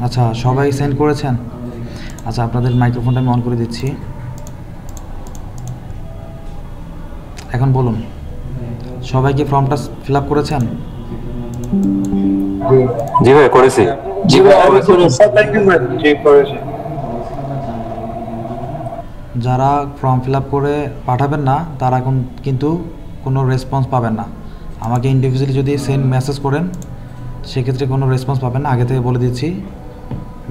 আচ্ছা, সবাই সেন্ড করেছেন? আচ্ছা, আপনাদের মাইক্রোফোনটা আমি অন করে দিচ্ছি। এখন বলুন, সবাই কি ফর্মটা ফিল আপ করেছেন? জি জি ভাই করেছি। জি ভাই আমি করেছি। জি করেছি। যারা ফর্ম ফিল আপ করে পাঠাবেন না তারা এখন কিন্তু কোনো রেসপন্স পাবেন না। আমাকে ইন্ডিভিজুয়ালি যদি সেন্ড মেসেজ করেন সেক্ষেত্রে কোনো রেসপন্স পাবেন না, আগে থেকে বলে দিচ্ছি।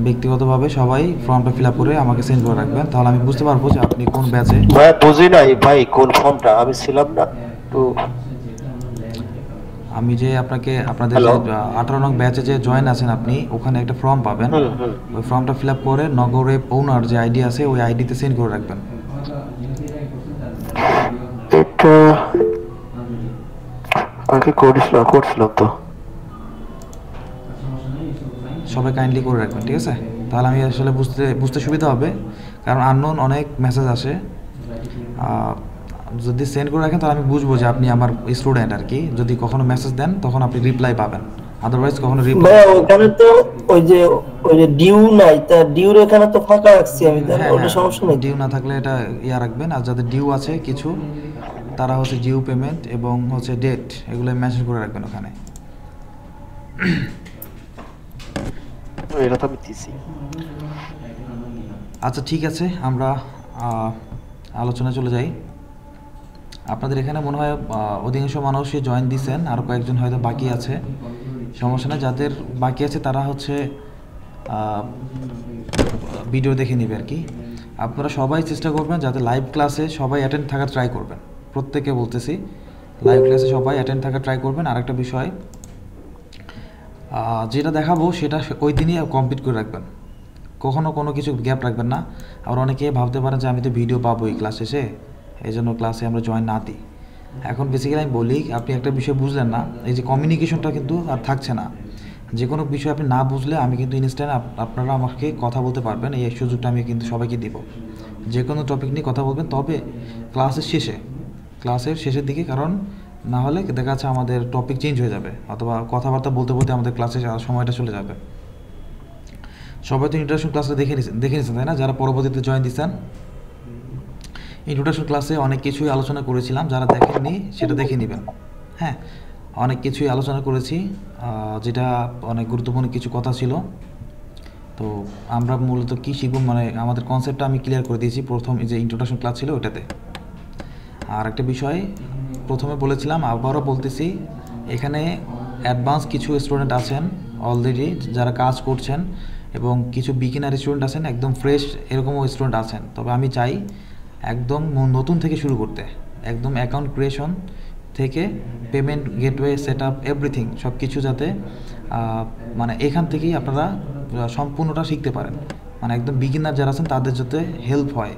ব্যক্তিগতভাবে সবাই ফর্মটা ফিল আপ করে আমাকে সেন্ড করে রাখবেন, তাহলে আমি বুঝতে পারবো যে আপনি কোন ব্যাচে। ভাই বুঝি নাই ভাই কোন ফর্মটা আমি ছিলাম না তো। আমি যে আপনাকে আপনাদের যে হ্যালো। 18 নং ব্যাচে যে জয়েন আছেন আপনি, ওখানে একটা ফর্ম পাবেন। হুম হুম। ওই ফর্মটা ফিল আপ করে নগরে ওনার যে আইডি আছে ওই আইডিতে সেন্ড করে রাখবেন। এটা আগে করছিলাম তো। সবাই কাইন্ডলি করে রাখবেন, ঠিক আছে? তাহলে আমি আসলে বুঝতে বুঝতে সুবিধা হবে, কারণ আননোন অনেক মেসেজ আসে। যদি সেন্ড করে রাখেন তাহলে আমি বুঝবো যে আপনি আমার স্টুডেন্ট আর কি। যদি কখনো মেসেজ দেন তখন আপনি রিপ্লাই পাবেন, আদারওয়াইজ কখনো রিপ্লাই। ভাইয়া ওখানে তো ওই যে ওই যে ডিউ নাই, তা ডিউর এখানে তো ফাঁকা রাখছি আমি, তাহলে হ্যাঁ ওটা হ্যাঁ, সমস্যা নেই। ডিউ না থাকলে এটা ইয়া রাখবেন। আর যাদের ডিউ আছে কিছু, তারা হচ্ছে ডিউ পেমেন্ট এবং হচ্ছে ডেট এগুলো মেনশন করে রাখবেন ওখানে। এটা তো আমি দিছি। আচ্ছা ঠিক আছে, আমরা আলোচনায় চলে যাই। আপনাদের এখানে মনে হয় অধিকাংশ মানুষই জয়েন দিয়েছেন, আরও কয়েকজন হয়তো বাকি আছে। সমস্যা নেই, যাদের বাকি আছে তারা হচ্ছে ভিডিও দেখে নেবে আর কি। আপনারা সবাই চেষ্টা করবেন যাতে লাইভ ক্লাসে সবাই অ্যাটেন্ড থাকার ট্রাই করবেন। প্রত্যেকে বলতেছি, লাইভ ক্লাসে সবাই অ্যাটেন্ড থাকার ট্রাই করবেন। আরেকটা বিষয়, যেটা দেখাবো সেটা ওই দিনই কমপ্লিট করে রাখবেন, কখনো কোনো কিছু গ্যাপ রাখবেন না। আবার অনেকে ভাবতে পারেন যে আমি তো ভিডিও পাবো এই ক্লাস শেষে, এই জন্য ক্লাসে আমরা জয়েন না দিই। এখন বেসিক্যালি আমি বলি, আপনি একটা বিষয় বুঝলেন না, এই যে কমিউনিকেশনটা কিন্তু আর থাকছে না। যে কোনো বিষয় আপনি না বুঝলে আমি কিন্তু ইনস্ট্যান্ট আপনারা আমাকে কথা বলতে পারবেন, এই সুযোগটা আমি কিন্তু সবাইকে দিব। যে কোনো টপিক নিয়ে কথা বলবেন, তবে ক্লাসের শেষের দিকে, কারণ না হলে দেখা যাচ্ছে আমাদের টপিক চেঞ্জ হয়ে যাবে, অথবা কথাবার্তা বলতে বলতে আমাদের ক্লাসের সময়টা চলে যাবে। সবাই তো ইন্ট্রোডাকশন ক্লাসে দেখে নিয়েছেন তাই না, যারা পরবর্তীতে জয়েন দিচ্ছেন? ইন্ট্রোডাকশন ক্লাসে অনেক কিছুই আলোচনা করেছিলাম, যারা দেখেননি সেটা দেখে নেবেন। হ্যাঁ, অনেক কিছুই আলোচনা করেছি, যেটা অনেক গুরুত্বপূর্ণ কিছু কথা ছিল। তো আমরা মূলত কী শিখব, মানে আমাদের কনসেপ্টটা আমি ক্লিয়ার করে দিয়েছি প্রথম যে ইন্ট্রোডাকশন ক্লাস ছিল ওইটাতে। আর একটা বিষয় প্রথমে বলেছিলাম, আবারও বলতেছি, এখানে অ্যাডভান্স কিছু স্টুডেন্ট আছেন অলরেডি যারা কাজ করছেন, এবং কিছু বিগিনার স্টুডেন্ট আছেন, একদম ফ্রেশ এরকমও স্টুডেন্ট আছেন। তবে আমি চাই একদম নতুন থেকে শুরু করতে, একদম অ্যাকাউন্ট ক্রিয়েশন থেকে payment gateway set up everything সব কিছু, যাতে মানে এখান থেকেই আপনারা সম্পূর্ণটা শিখতে পারেন। মানে একদম বিগিনার যারা আছেন তাদের যাতে হেল্প হয়,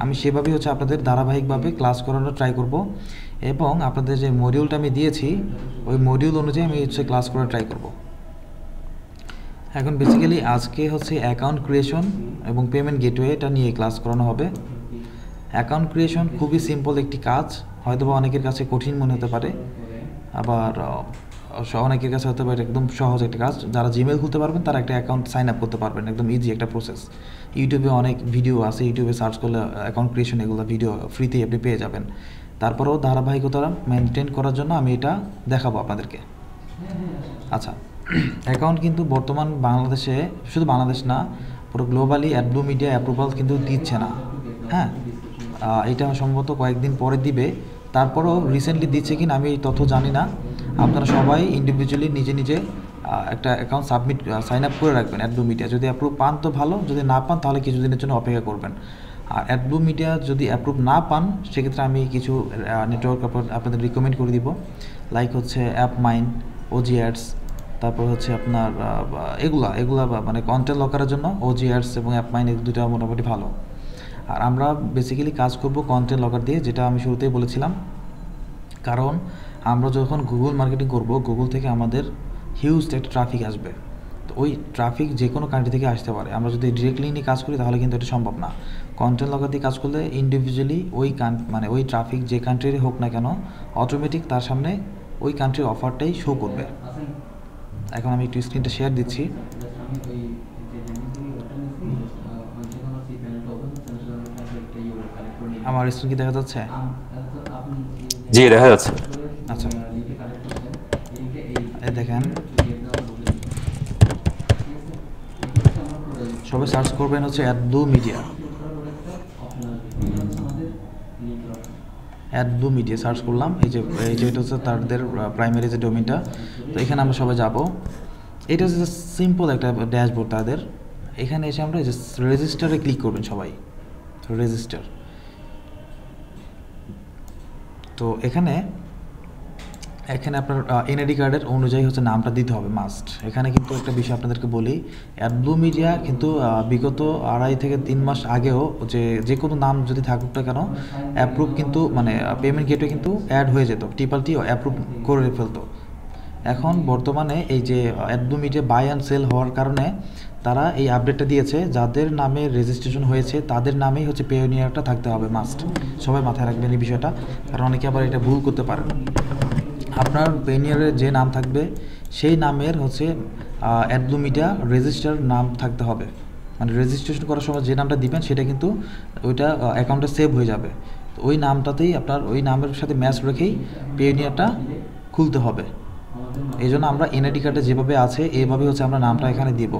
আমি সেভাবেই হচ্ছে আপনাদের ধারাবাহিকভাবে ক্লাস করানোর ট্রাই করব। এবং আপনাদের যে মডিউলটা আমি দিয়েছি ওই মডিউল অনুযায়ী আমি হচ্ছে ক্লাস করার ট্রাই করব। এখন বেসিক্যালি আজকে হচ্ছে অ্যাকাউন্ট ক্রিয়েশন এবং পেমেন্ট গেটওয়ে এটা নিয়ে ক্লাস করানো হবে। অ্যাকাউন্ট ক্রিয়েশন খুবই সিম্পল একটি কাজ, হয়তোবা অনেকের কাছে কঠিন মনে হতে পারে, আবার অনেকের কাছে হতে পারে একদম সহজ একটা কাজ। যারা জিমেল খুলতে পারবেন তারা একটা অ্যাকাউন্ট সাইন আপ করতে পারবেন, একদম ইজি একটা প্রসেস। ইউটিউবে অনেক ভিডিও আছে, ইউটিউবে সার্চ করলে অ্যাকাউন্ট ক্রিয়েশন এগুলো ভিডিও ফ্রিতেই আপনি পেয়ে যাবেন। তারপরেও ধারাবাহিকতা মেনটেন করার জন্য আমি এটা দেখাবো আপনাদেরকে। আচ্ছা, অ্যাকাউন্ট কিন্তু বর্তমান বাংলাদেশে, শুধু বাংলাদেশ না, পুরো গ্লোবালি অ্যাডব্লু মিডিয়া অ্যাপ্রুভাল কিন্তু দিচ্ছে না। হ্যাঁ, এটা সম্ভবত কয়েকদিন পরে দিবে, তারপরেও রিসেন্টলি দিচ্ছে কিনা আমি এই তথ্য জানি না। আপনারা সবাই ইন্ডিভিজুয়ালি নিজে নিজে একটা অ্যাকাউন্ট সাইন আপ করে রাখবেন অ্যাডব্লু মিডিয়া। যদি অ্যাপ্রুভ পান তো ভালো, যদি না পান তাহলে কিছুদিনের জন্য অপেক্ষা করবেন। আর অ্যাডব্লু মিডিয়া যদি অ্যাপ্রুভ না পান সেক্ষেত্রে আমি কিছু নেটওয়ার্ক আপনাদের রিকমেন্ড করে দিব, লাইক হচ্ছে অ্যাপ মাইন, ওজি অ্যাডস, তারপর হচ্ছে আপনার এগুলা মানে কন্টেন্ট লকারের জন্য ওজি অ্যাডস এবং অ্যাপ মাইন, এই দুটো মোটামুটি ভালো। আর আমরা বেসিক্যালি কাজ করব কন্টেন্ট লকার দিয়ে, যেটা আমি শুরুতেই বলেছিলাম। কারণ আমরা যখন গুগল মার্কেটিং করব, গুগল থেকে আমাদের হিউজ একটা ট্রাফিক আসবে। তো ওই ট্রাফিক যে কোনো কান্ট্রি থেকে আসতে পারে, আমরা যদি ডিরেক্টলি নিয়ে কাজ করি তাহলে কিন্তু এটা সম্ভব না। কন্টেন্ট লকার দিয়ে কাজ করলে ইন্ডিভিজুয়ালি মানে ওই ট্রাফিক যে কান্ট্রিরই হোক না কেন, অটোমেটিক তার সামনে ওই কান্ট্রির অফারটাই শো করবে। এখন আমি একটু স্ক্রিনটা শেয়ার দিচ্ছি। আমার স্ক্রিন কি দেখা যাচ্ছে? জি দেখা যাচ্ছে। আচ্ছা, এই দেখেন সবাই সার্চ করবেন হচ্ছে অ্যাডব্লু মিডিয়া। অ্যাডব্লু মিডিয়া সার্চ করলাম, এই যে এটা হচ্ছে তাদের প্রাইমারি যে ডোমেইনটা। তো এখানে আমরা সবাই যাব। এটা হচ্ছে সিম্পল একটা ড্যাশবোর্ড তাদের। এখানে এসে আমরা যে রেজিস্টারে ক্লিক করবেন সবাই, রেজিস্টার। তো এখানে আপনার এনআইডি কার্ডের অনুযায়ী হচ্ছে নামটা দিতে হবে মাস্ট। এখানে কিন্তু একটা বিষয় আপনাদেরকে বলি, অ্যাডব্লু মিডিয়া কিন্তু বিগত 2.5 থেকে 3 মাস আগেও যে কোনো নাম যদি থাকুক না কেন অ্যাপ্রুভ কিন্তু মানে পেমেন্ট গেটওয়ে কিন্তু অ্যাড হয়ে যেত, টিও অ্যাপ্রুভ করে ফেলতো। এখন বর্তমানে এই যে অ্যাডব্লু মিডিয়া বাই অ্যান্ড সেল হওয়ার কারণে তারা এই আপডেটটা দিয়েছে, যাদের নামে রেজিস্ট্রেশন হয়েছে তাদের নামেই হচ্ছে পেওনিয়ারটা থাকতে হবে মাস্ট। সবাই মাথায় রাখবেন এই বিষয়টা, কারণ অনেকে আবার এটা ভুল করতে পারেন। আপনার পেওনিয়ারের যে নাম থাকবে সেই নামের হচ্ছে অ্যাডব্লু মিডিয়া রেজিস্টার নাম থাকতে হবে। মানে রেজিস্ট্রেশন করার সময় যে নামটা দিবেন সেটা কিন্তু ওইটা অ্যাকাউন্টে সেভ হয়ে যাবে। তো ওই নামটাতেই আপনার ওই নামের সাথে ম্যাচ রেখেই পেওনিয়ারটা খুলতে হবে। এই জন্য আমরা এনআইডি কার্ডে যেভাবে আছে এইভাবে হচ্ছে আমরা নামটা এখানে দিব।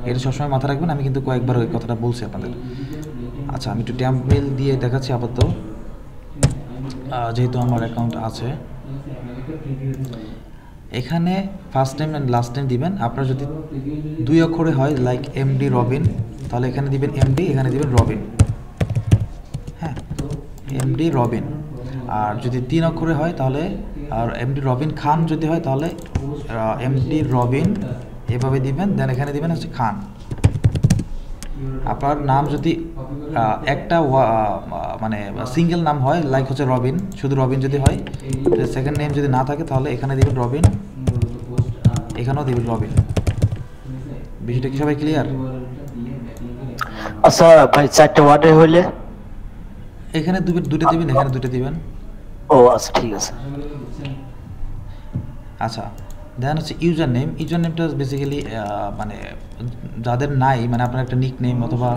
এটা সবসময় মাথায় রাখবেন, আমি কিন্তু কয়েকবার ওই কথাটা বলছি আপনাদের। আচ্ছা, আমি একটু ট্যাম্পমেল দিয়ে দেখাচ্ছি আপাতত, যেহেতু আমার অ্যাকাউন্ট আছে। এখানে first name and last name দিবেন। আপনার যদি 2 অক্ষরে হয় লাইক এমডি রবিন, তাহলে এখানে দিবেন এমডি, এখানে দিবেন রবিন। হ্যাঁ, এমডি রবিন। আর যদি 3 অক্ষরে হয় তাহলে, আর এমডি রবিন খান যদি হয় তাহলে এমডি রবিন এভাবে দিবেন, দেন এখানে দিবেন হচ্ছে খান। আপনার নাম যদি একটা মানে সিঙ্গেল নাম হয় লাইক হচ্ছে রবিন, শুধু রবিন যদি হয়, সেকেন্ড নেম যদি না থাকে তাহলে এখানে দিবেন রবিন, এখানেও দিবেন রবিন। বিষয়টা কি সবাই ক্লিয়ার? আচ্ছা ভাই, 4টে ওয়ার্ডে হইলে এখানে দুটো দিবেন, এখানে দুটো দিবেন। ও আচ্ছা, ঠিক আছে। আচ্ছা, দেন হচ্ছে ইউজার নেমটা বেসিক্যালি মানে যাদের নাই, মানে আপনার একটা নিক নেম অথবা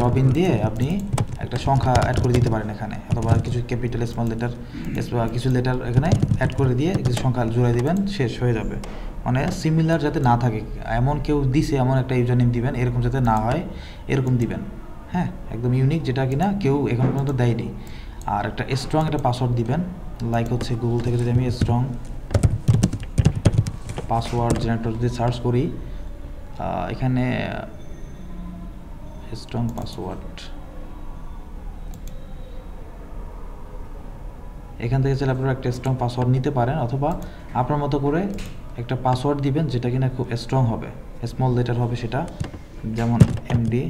রবিন দিয়ে আপনি একটা সংখ্যা অ্যাড করে দিতে পারেন এখানে, অথবা কিছু ক্যাপিটাল স্মল লেটার কিছু লেটার এখানে অ্যাড করে দিয়ে কিছু সংখ্যা জুড়ে দিবেন, শেষ হয়ে যাবে। মানে সিমিলার যাতে না থাকে, এমন কেউ দিছে এমন একটা ইউজার নেম দিবেন, এরকম যাতে না হয় এরকম দিবেন। হ্যাঁ, একদম ইউনিক, যেটা কিনা কেউ এখন পর্যন্ত দেয়নি। আর একটা স্ট্রং একটা পাসওয়ার্ড দিবেন, লাইক হচ্ছে গুগল থেকে যদি আমি স্ট্রং পাসওয়ার্ড জেনারেটর যদি সার্চ করি, এখানে স্ট্রং পাসওয়ার্ড, এখান থেকে চাইলে আপনারা একটা স্ট্রং পাসওয়ার্ড নিতে পারেন, অথবা আপনার মতো করে একটা পাসওয়ার্ড দিবেন যেটা কিনা খুব স্ট্রং হবে, স্মল লেটার হবে সেটা, যেমন এমডি।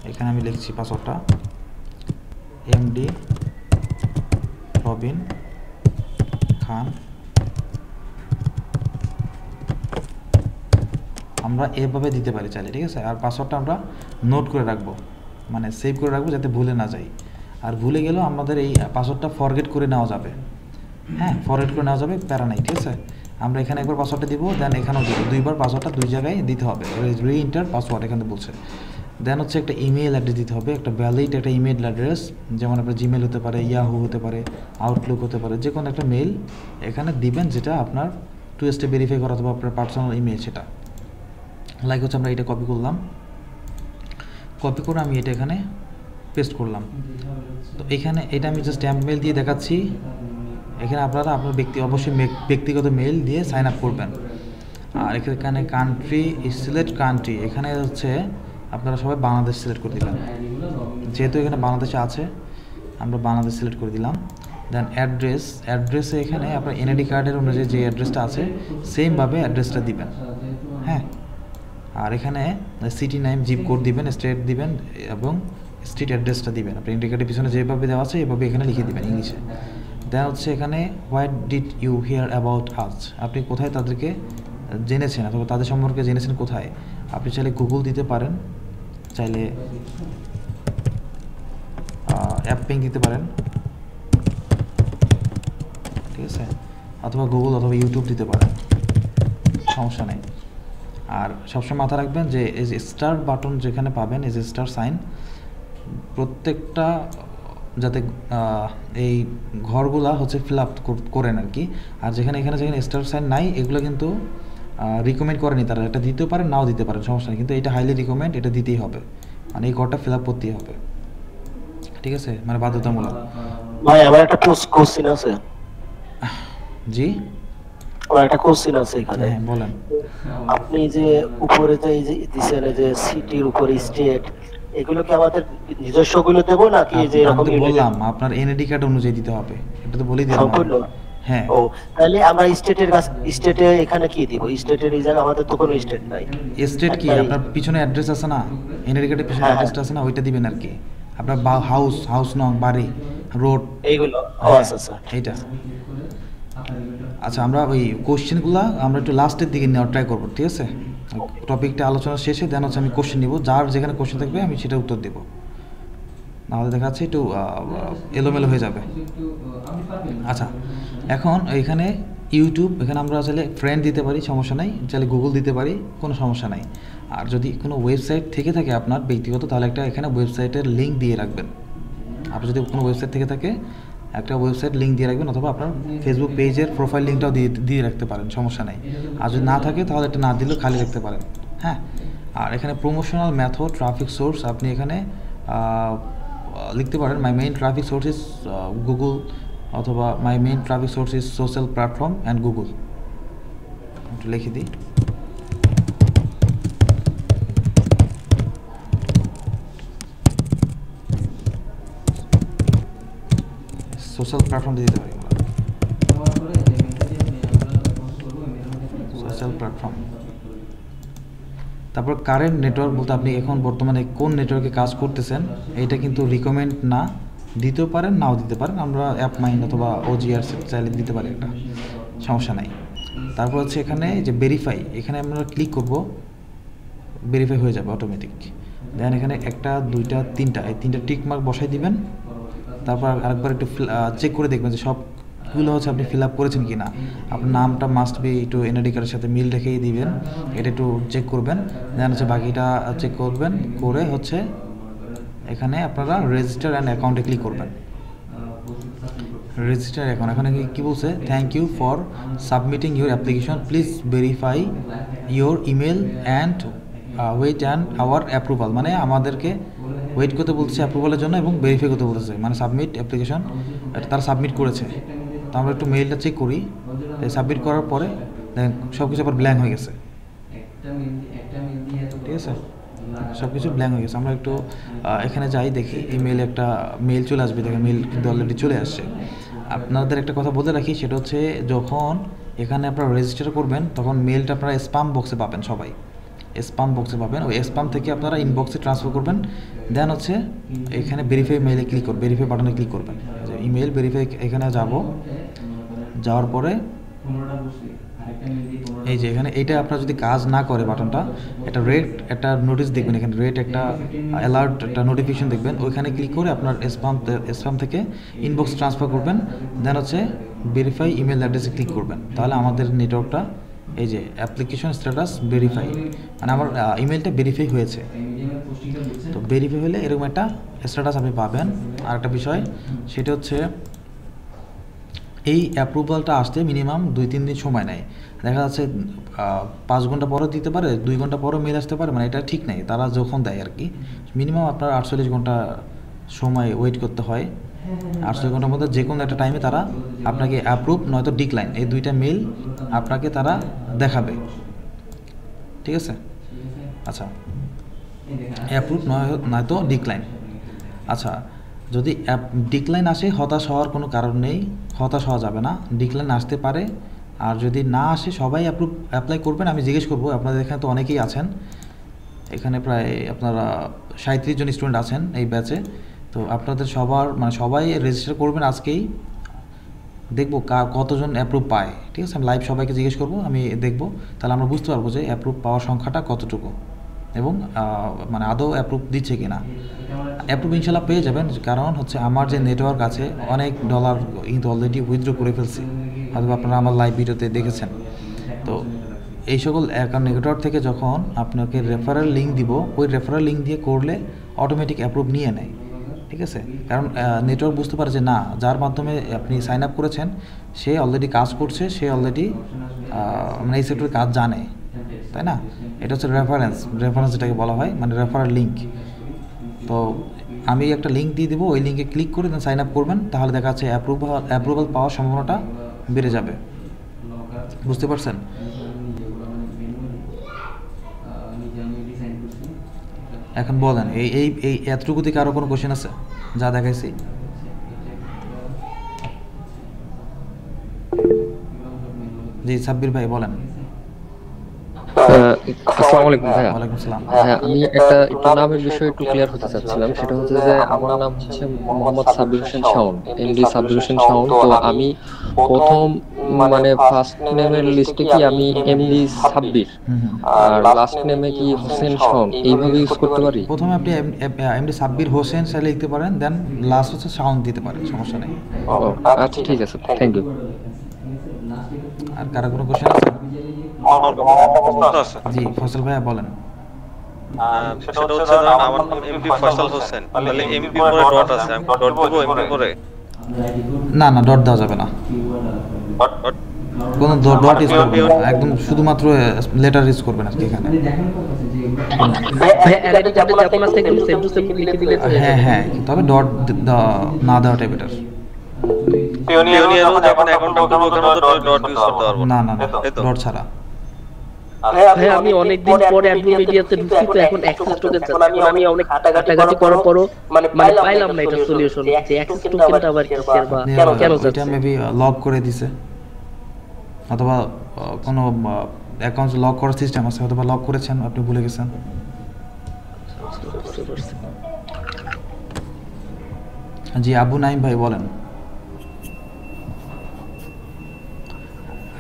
এখানে আমি লিখছি পাসওয়ার্ডটা এমডি রবিন খান। আমরা এভাবে দিতে পারি চাইলে, ঠিক আছে। আর পাসওয়ার্ডটা আমরা নোট করে রাখবো, মানে সেভ করে রাখবো যাতে ভুলে না যাই। আর ভুলে গেলেও আমাদের এই পাসওয়ার্ডটা ফরগেট করে নেওয়া যাবে। হ্যাঁ, ফরগেট করে নেওয়া যাবে, প্যারা নাই, ঠিক আছে। আমরা এখানে একবার পাসওয়ার্ডটা দিব, দেন এখানেও দিব, 2বার পাসওয়ার্ডটা 2 জায়গায় দিতে হবে, রিএন্টার পাসওয়ার্ড এখানে বলছে। দেন হচ্ছে একটা ইমেল অ্যাড্রেস দিতে হবে, একটা ভ্যালিড একটা ইমেল অ্যাড্রেস, যেমন আপনার জিমেল হতে পারে, ইয়াহু হতে পারে, আউটলুক হতে পারে, যে কোনো একটা মেল এখানে দিবেন যেটা আপনার 2 স্টেপ ভেরিফাই করা অথবা আপনার পার্সোনাল ইমেল সেটা। লাইক হচ্ছে আমরা এটা কপি করলাম, কপি করে আমি এটা এখানে পেস্ট করলাম। তো এখানে এটা আমি জাস্ট স্ট্যাম্প মেল দিয়ে দেখাচ্ছি। এখানে আপনারা আপনার অবশ্যই ব্যক্তিগত মেল দিয়ে সাইন আপ করবেন। আর এখানে কান্ট্রি, সিলেক্ট কান্ট্রি, এখানে হচ্ছে আপনারা সবাই বাংলাদেশ সিলেক্ট করে দিলেন, যেহেতু এখানে বাংলাদেশে আছে আমরা বাংলাদেশ সিলেক্ট করে দিলাম। দেন অ্যাড্রেসে এখানে আপনার এনআইডি কার্ডের অনুযায়ী যে অ্যাড্রেসটা আছে সেমভাবে অ্যাড্রেসটা দিবেন। হ্যাঁ, আর এখানে সিটি নেম, জিপ কোড দিবেন, স্টেট দিবেন এবং স্ট্রিট অ্যাড্রেসটা দিবেন। আপনি এনআইডি কার্ডের পিছনে যেভাবে দেওয়া আছে এভাবে এখানে লিখে দিবেন ইংলিশে। দেন হচ্ছে এখানে what did you hear about us, আপনি কোথায় তাদেরকে জেনেছেন অথবা তাদের সম্পর্কে জেনেছেন কোথায়। আপনি চাইলে গুগল দিতে পারেন, চাইলে অ্যাপিং দিতে পারেন, ঠিক আছে, অথবা গুগল অথবা ইউটিউব দিতে পারেন, সমস্যা নেই। আর সবসময় মাথা রাখবেন যে এই যে স্টার বাটন যেখানে পাবেন, এই যে স্টার সাইন, প্রত্যেকটা যাতে এই ঘরগুলা হচ্ছে ফিল আপ করেন আর কি। আর যেখানে স্টার সাইন নাই এগুলো কিন্তু রিকমেন্ড করেনি তারা, এটা দিতেও পারেন নাও দিতে পারেন, সমস্যা নেই, কিন্তু এটা হাইলি রিকমেন্ড, এটা দিতেই হবে, মানে এই ঘরটা ফিল আপ করতেই হবে, ঠিক আছে, মানে বাধ্যতামূলক। ভাই আমার একটা কোশ্চেন আছে। জি, আমার একটা কোশ্চেন আছে এখানে। হ্যাঁ বলেন। আপনি যে উপরে যে এই যে দিছেন যে সিটির উপরে স্টেট, এগুলো কি আমাদের নিজস্ব গুলো দেবো নাকি যে আমি এরকম তো বললাম আপনার এনআইডি কার্ড অনুযায়ী দিতে হবে, এটা তো বলেই দিলাম। সম্পূর্ণ? হ্যাঁ। ও তাহলে আমরা স্টেটে এখানে কি দিব? স্টেটের এই জায়গা আমাদের তো কোনো স্টেট নাই। স্টেট কি আপনার পিছনে অ্যাড্রেস আছে না, এনআইডি কার্ডের পিছনে অ্যাড্রেসটা আছে না, ওইটা দিবেন আর কি। আপনার হাউস নং, বাড়ি, রোড, এইগুলো আচ্ছা আচ্ছা এইটা। আচ্ছা, আমরা ওই কোশ্চেনগুলো আমরা একটু লাস্টের দিকে নেওয়ার ট্রাই করবো, ঠিক আছে? টপিকটা আলোচনা শেষে দেন হচ্ছে আমি কোশ্চেন নিব, যার যেখানে কোশ্চেন থাকবে আমি সেটা উত্তর দেবো, নাহলে দেখা যাচ্ছে একটু এলোমেলো হয়ে যাবে। আচ্ছা, এখন এখানে ইউটিউব, এখানে আমরা চাইলে ফ্রেন্ড দিতে পারি, সমস্যা নাই, চাইলে গুগল দিতে পারি, কোনো সমস্যা নাই। আর যদি কোনো ওয়েবসাইট থেকে থাকে আপনার ব্যক্তিগত, তাহলে একটা এখানে ওয়েবসাইটের লিঙ্ক দিয়ে রাখবেন। আপনার যদি কোনো ওয়েবসাইট থেকে থাকে একটা ওয়েবসাইট লিঙ্ক দিয়ে রাখবেন, অথবা আপনার ফেসবুক পেজের প্রোফাইল লিঙ্কটাও দিয়ে রাখতে পারেন, সমস্যা নাই। আর যদি না থাকে তাহলে এটা না দিলেও খালি রাখতে পারেন, হ্যাঁ। আর এখানে প্রমোশনাল মেথড, ট্রাফিক সোর্স, আপনি এখানে লিখতে পারেন my main traffic source is Google, অথবা my main traffic source is social platform and Google, একটু লিখে দিই। সোশ্যাল প্ল্যাটফর্ম দিতে পারি আমরা, সোশ্যাল প্ল্যাটফর্ম। তারপর কারেন্ট নেটওয়ার্ক বলতে আপনি এখন বর্তমানে কোন নেটওয়ার্কে কাজ করতেছেন, এটা কিন্তু রিকমেন্ড না, দিতেও পারেন নাও দিতে পারেন। আমরা অ্যাপ মাইন অথবা ওজিআর চাইলে দিতে পারি, একটা সমস্যা নাই। তারপর হচ্ছে এখানে যে ভেরিফাই, এখানে আমরা ক্লিক করব, ভেরিফাই হয়ে যাবে অটোমেটিক। দেন এখানে একটা, দুইটা, তিনটা, এই তিনটা টিক মার্ক বসাই দিবেন। তারপর আরেকবার একটু চেক করে দেখবেন যে সবগুলো হচ্ছে আপনি ফিল আপ করেছেন কি না। আপনার নামটা মাস্ট বি একটু এনআইডি কার্ডের সাথে মিল রেখেই দিবেন, এটা একটু চেক করবেন। দেন হচ্ছে বাকিটা চেক করবেন, করে হচ্ছে এখানে আপনারা রেজিস্টার অ্যান্ড অ্যাকাউন্টে ক্লিক করবেন। রেজিস্টার অ্যাকাউন্ট, এখানে কি বলছে, thank you for submitting your application, please verify your email and wait and our approval, মানে আমাদেরকে ওয়েট করতে বলছে অ্যাপ্রুভালের জন্য এবং ভেরিফাই করতে বলতেছে, মানে সাবমিট অ্যাপ্লিকেশন, এটা তারা সাবমিট করেছে। তো আমরা একটু মেইলটা চেক করি, সাবমিট করার পরে দেখেন সব কিছু আবার ব্ল্যাঙ্ক হয়ে গেছে, ঠিক আছে, সব কিছু ব্ল্যাঙ্ক হয়ে গেছে। আমরা একটু এখানে যাই, দেখি ইমেইলে একটা মেইল চলে আসবে, দেখেন মেইল কিন্তু অলরেডি চলে আসছে। আপনাদের একটা কথা বলে রাখি, সেটা হচ্ছে যখন এখানে আপনারা রেজিস্টার করবেন তখন মেইলটা আপনারা স্প্যাম বক্সে পাবেন, সবাই স্প্যাম বক্সে পাবেন, ওই স্প্যাম থেকে আপনারা ইনবক্সে ট্রান্সফার করবেন। দেন হচ্ছে এখানে ভেরিফাই মেইলে ক্লিক করবেন, ভেরিফাই বাটনে ক্লিক করবেন, ইমেল ভেরিফাই, এখানে যাওয়ার পরে এই যে এখানে এইটা আপনার যদি কাজ না করে বাটনটা, একটা নোটিশ দেখবেন, এখানে একটা অ্যালার্ট, একটা নোটিফিকেশন দেখবেন, ওইখানে ক্লিক করে আপনার স্প্যাম থেকে ইনবক্স ট্রান্সফার করবেন। দেন হচ্ছে ভেরিফাই ইমেল অ্যাড্রেসে ক্লিক করবেন, তাহলে আমাদের নেটওয়ার্কটা এই যে অ্যাপ্লিকেশন স্ট্যাটাস ভেরিফাই, মানে আমার ইমেলটা ভেরিফাই হয়েছে। তো ভেরিফাই হলে এরকম একটা স্ট্যাটাস আপনি পাবেন। আর একটা বিষয়, সেটা হচ্ছে এই অ্যাপ্রুভালটা আসতে মিনিমাম 2-3 দিন সময় নেয়। দেখা যাচ্ছে 5 ঘন্টা পরে দিতে পারে, 2 ঘন্টা পরে মেল আসতে পারে, মানে এটা ঠিক নেই, তারা যখন দেয় আর কি। মিনিমাম আপনার 48 ঘন্টা সময় ওয়েট করতে হয়। 48 ঘন্টার মধ্যে যে কোনো একটা টাইমে তারা আপনাকে অ্যাপ্রুভ নয়তো ডিক্লাইন, এই দুইটা মেল আপনাকে তারা দেখাবে, ঠিক আছে। আচ্ছা, অ্যাপ্রুভ নয়তো ডিক্লাইন। আচ্ছা, যদি ডিক্লাইন আসে হতাশ হওয়ার কোনো কারণ নেই, হতাশ হওয়া যাবে না, ডিক্লাইন আসতে পারে। আর যদি না আসে সবাই অ্যাপ্লাই করবেন। আমি জিজ্ঞেস করবো, আপনাদের এখানে তো অনেকেই আছেন, এখানে প্রায় আপনারা 37 জন স্টুডেন্ট আছেন এই ব্যাচে। তো আপনাদের সবাই রেজিস্টার করবেন আজকেই, দেখবো কতজন অ্যাপ্রুভ পায়, ঠিক আছে। আমি লাইভ সবাইকে জিজ্ঞেস করবো, আমি দেখবো, তাহলে আমরা বুঝতে পারবো যে অ্যাপ্রুভ পাওয়ার সংখ্যাটা কতটুকু এবং মানে আদৌ অ্যাপ্রুভ দিচ্ছে কিনা। অ্যাপ্রুভ ইনশাল্লাহ পেয়ে যাবেন, কারণ হচ্ছে আমার যে নেটওয়ার্ক আছে অনেক ডলার কিন্তু অলরেডি উইথড্র করে ফেলছি, হয়তো আপনারা আমার লাইভ ভিডিওতে দেখেছেন। তো এই সকল নেটওয়ার্ক থেকে যখন আপনাকে রেফারেল লিঙ্ক দিব, ওই রেফারেল লিঙ্ক দিয়ে করলে অটোমেটিক অ্যাপ্রুভ নিয়ে নেয়, ঠিক আছে? কারণ নেটওয়ার্ক বুঝতে পারে যে না, যার মাধ্যমে আপনি সাইন আপ করেছেন সে অলরেডি কাজ করছে, সে অলরেডি মানে এই সেক্টরের কাজ জানে, তাই না? এটা হচ্ছে রেফারেন্স যেটাকে বলা হয়, মানে রেফারেল লিঙ্ক। তো আমি একটা লিঙ্ক দিয়ে দেবো, ওই লিঙ্কে ক্লিক করে দেন সাইন আপ করবেন, তাহলে দেখা যাচ্ছে অ্যাপ্রুভাল পাওয়ার সম্ভাবনাটা বেড়ে যাবে। বুঝতে পারছেন? এখন বলেন এই এতটুকু থেকে আরও কোনো কোশ্চেন আছে যা দেখাইছি? জি সাব্বির ভাই বলেন। আসসালামু আলাইকুম ভাইয়া। ওয়ালাইকুম সালাম। হ্যাঁ, আমি একটু নামের বিষয়ে একটু ক্লিয়ার হতে চাচ্ছিলাম। সেটা হচ্ছে যে আমার নাম হচ্ছে মোহাম্মদ সাব্বির হোসেন শাওন, এমডি সাব্বির হোসেন শাওন। তো আমি প্রথম মানে ফার্স্ট নেমের লিস্টে কি আমি এমডি সাব্বির, আর লাস্ট নেমে কি হোসেন শাওন এইভাবে ইউজ করতে পারি? প্রথমে আপনি এমডি সাব্বির হোসেন চাইলে লিখতে পারেন, দেন লাস্ট হচ্ছে শাওন দিতে পারেন, সমস্যা নেই। আচ্ছা ঠিক আছে, থ্যাংক ইউ। আর কারো কোনো কোশ্চেন আছে? জি ফয়সাল ভাইয়া বলেন। সেটা হচ্ছে ধরেন আমার নাম এমপি ফয়সাল হোসেন, তাহলে এমপি পরে ডট আছে, আমি ডট দেব এমপি পরে? না না, ডট দেওয়া যাবে না, কোনো ডট ইউজ করবেন না, একদম শুধুমাত্র লেটার ইউজ করবেন আর কি এখানে। হ্যাঁ হ্যাঁ, তবে ডট না দেওয়াটাই বেটার। পিওনিয়ারও যখন অ্যাকাউন্ট করব কেন তো ডট ইউজ করতে পারবো না না, ডট ছাড়া। হ্যাঁ, আমি অনেকদিন পরে অ্যাডমিন মিডিয়াতে ঢুকছি, তো এখন অ্যাক্সেস টোকেন চাচ্ছি। আমি অনেক ঘাটাঘাটি করার পরও মানে পাইলাম না এটা সলিউশন, যে অ্যাক্সেস টোকেনটা আবার কিসের বা কেন চাচ্ছে? এটা মেবি লক করে দিছে, অথবা কোনো অ্যাকাউন্ট লক করার সিস্টেম আছে, অথবা লক করেছেন আপনি ভুলে গেছেন। জি আবু নাইম ভাই বলেন।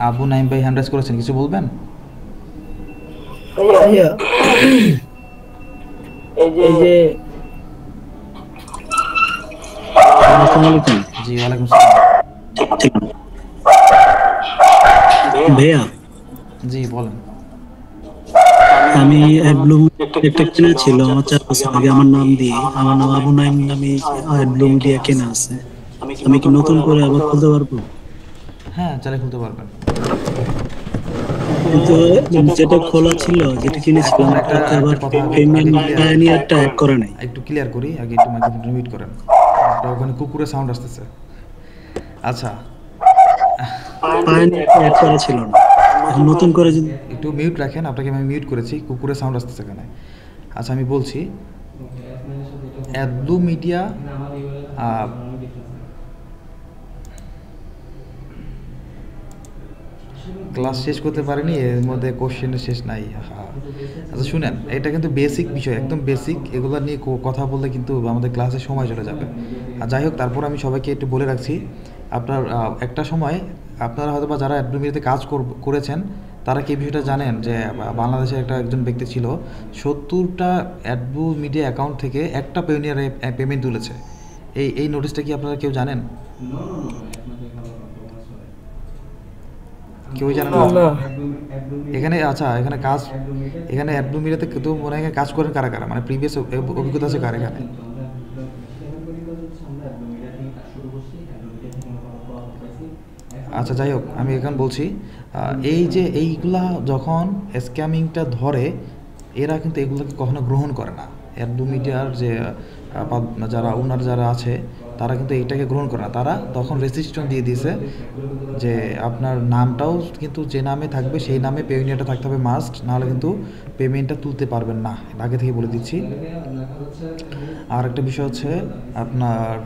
আবু নাইম ভাই হ্যান্ড রাইজ করেছেন, কিছু বলবেন? এই যে জি ওয়ালাইকুম সালাম। ভাইয়া জি বলেন। আমি অ্যাডব্লুম একটা কেনা ছিল আমার 4 বছর আগে আমার নাম দিয়ে, আমার নাম আবু নাইম নামে অ্যাডব্লুম দিয়ে কেনা আছে। আমি কি নতুন করে আবার খুলতে পারবো? হ্যাঁ চাইলে খুলতে পারবেন, কিন্তু যেটা খোলা ছিল, যেটা কিনেছিলাম ওটাতে আবার পেমেন্ট পায়োনিয়ারটা অ্যাড করা নাই। একটু ক্লিয়ার করি আগে, একটু মাইক্রোফোনটা মিউট করেন, আপনার ওখানে কুকুরের সাউন্ড আসতেছে। আচ্ছা পায়োনিয়ারটা অ্যাড করা ছিল না, এখন নতুন করে যদি একটু মিউট রাখেন, আপনাকে আমি মিউট করেছি, কুকুরের সাউন্ড আসতেছে এখানে। আচ্ছা আমি বলছি, অ্যাডব্লু মিডিয়া ক্লাস শেষ করতে পারিনি, এর মধ্যে কোশ্চেনের শেষ নাই। আচ্ছা শুনেন, এটা কিন্তু বেসিক বিষয়, একদম বেসিক, এগুলো নিয়ে কথা বললে কিন্তু আমাদের ক্লাসে সময় চলে যাবে। আর যাই হোক, তারপর আমি সবাইকে একটু বলে রাখছি, আপনার একটা সময় আপনারা হয়তো বা যারা অ্যাডব্লু মিডিয়াতে কাজ করেছেন তারা কি বিষয়টা জানেন যে বাংলাদেশের একজন ব্যক্তি ছিল 70টা অ্যাডব্লু মিডিয়া অ্যাকাউন্ট থেকে একটা পেওনিয়ারে পেমেন্ট তুলেছে। এই নোটিশটা কি আপনারা কেউ জানেন? কেউ জানেন না? এখানে আচ্ছা, এখানে অ্যাডব্লু মিডিয়াতে কিন্তু মনে হয় কাজ করেন কারা কারা, মানে প্রিভিয়াস অভিজ্ঞতা আছে কার এখানে? আচ্ছা যাই হোক, আমি এখন বলছি, এই যে এইগুলা যখন স্ক্যামিংটা ধরে, এরা কিন্তু এগুলোকে কখনো গ্রহণ করে না। অ্যাডব্লু মিডিয়ার যে যারা ওনার যারা আছে তারা কিন্তু এইটাকে গ্রহণ করে না, তারা তখন রেস্ট্রিকশন দিয়ে দিয়েছে যে আপনার নামটাও কিন্তু যে নামে থাকবে সেই নামে পেওনিয়ারটা থাকতে হবে মাস্ট, নাহলে কিন্তু পেমেন্টটা তুলতে পারবেন না, আগে থেকে বলে দিচ্ছি। আর একটা বিষয় হচ্ছে আপনার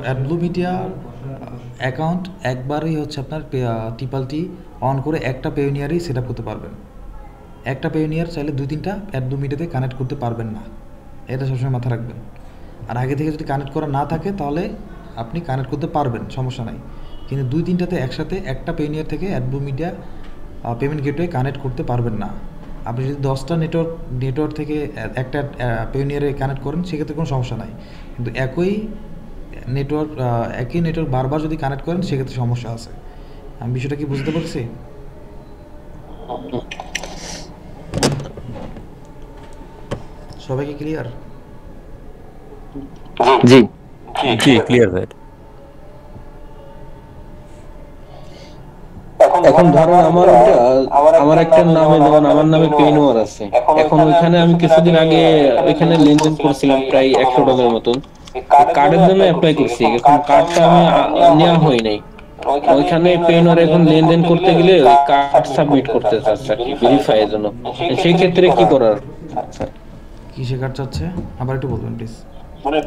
অ্যাডব্লু মিডিয়ার অ্যাকাউন্ট একবারই হচ্ছে আপনার টিপালটি অন করে একটা পেওনিয়ারই সেট আপ করতে পারবেন। একটা পেওনিয়ার চাইলে 2-3টা অ্যাডব্লু মিডিয়াতে কানেক্ট করতে পারবেন না, এটা সবসময় মাথায় রাখবেন। আর আগে থেকে যদি কানেক্ট করা না থাকে তাহলে আপনি কানেক্ট করতে পারবেন, সমস্যা নাই, কিন্তু 2-3টাতে একসাথে একটা পেওনিয়ার থেকে অ্যাডব্লু মিডিয়া পেমেন্ট গেটওয়ে কানেক্ট করতে পারবেন না। আপনি যদি 10টা নেটওয়ার্ক থেকে একটা পেওনিয়ারে কানেক্ট করেন সেক্ষেত্রে কোনো সমস্যা নাই, কিন্তু একই নেটওয়ার্ক বারবার যদি কানেক্ট করেন সেক্ষেত্রে সমস্যা আছে। আমি বিষয়টা কি বুঝতে পারছি? সবাইকে ক্লিয়ার? জি জি ক্লিয়ার ভাই। এখন ধরেন আমার একটা নামে, যেমন আমার নামে পেইনোয়ার আছে, এখন ওইখানে আমি কিছুদিন আগে ওইখানে লেনদেন করছিলাম প্রায় $100 মতন, কার্ডের জন্য অ্যাপ্লাই করছি, এখন কার্ডটা আমি নেওয়া হয় নাই। ওইখানে পেইনোয়ার এখন লেনদেন করতে গেলে ওই কার্ড সাবমিট করতে চাচ্ছে আর কি, ভেরিফাই এর জন্য। সেই ক্ষেত্রে কি করার? কিসে কার্ড চাচ্ছে আবার একটু বলবেন প্লিজ।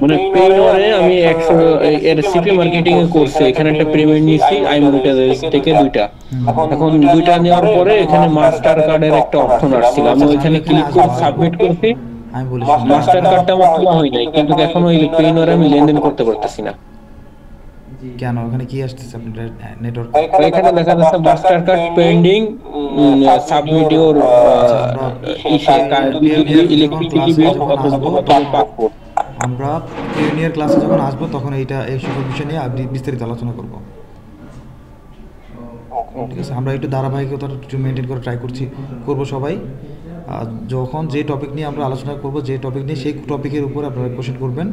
মানে পেইনোয়ারে আমি 100 এর সিপি মার্কেটিং এ করছি, এখানে একটা পেমেন্ট নিয়েছি আইমনিটাইজ থেকে 2টা। এখন 2টা নেওয়ার পরে এখানে মাস্টার কার্ডের একটা অপশন আসছিল, আমি ওইখানে ক্লিক করে সাবমিট করছি। আমি বলি মাস্টার কার্ডটা আমার তোলা হয় নাই, কিন্তু এখন ওই পেইনোয়ারে আমি লেনদেন করতে পারতেছি না। কেন ওখানে কি আসতেছে আপনাদের নেটওয়ার্ক? এখানে দেখা যাচ্ছে master card pending, submit your electricity bill অথবা পাসপোর্ট। আমরা পিওনিয়ার ক্লাসে যখন আসবো তখন এই সকল বিষয় নিয়ে বিস্তারিত আলোচনা করব। ঠিক আছে, আমরা একটু ধারাবাহিকতা একটু মেনটেন করে ট্রাই করবো সবাই। যখন যে টপিক নিয়ে আমরা আলোচনা করব, যে টপিক নিয়ে সেই টপিকের উপর আপনারা কোশ্চেন করবেন।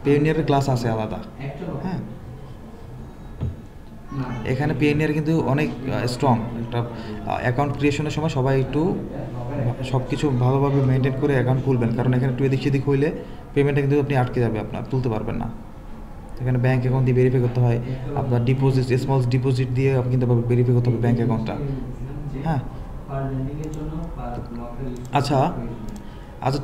পিওনিয়ারের ক্লাস আছে আলাদা, হ্যাঁ। এখানে পিওনিয়ার কিন্তু অনেক স্ট্রং একটা অ্যাকাউন্ট ক্রিয়েশনের সময় সবাই একটু সব কিছু ভালোভাবে মেনটেন করে অ্যাকাউন্ট খুলবেন, কারণ এখানে একটু এদিক সেদিক হইলে পেমেন্টটা কিন্তু আপনি আটকে যাবে, আপনার তুলতে পারবেন না। এখানে ব্যাঙ্ক অ্যাকাউন্ট দিয়ে ভেরিফাই করতে হয়, আপনার ডিপোজিট স্মল ডিপোজিট দিয়ে কিন্তু ভেরিফাই করতে হবে ব্যাঙ্ক অ্যাকাউন্টটা, হ্যাঁ। আচ্ছা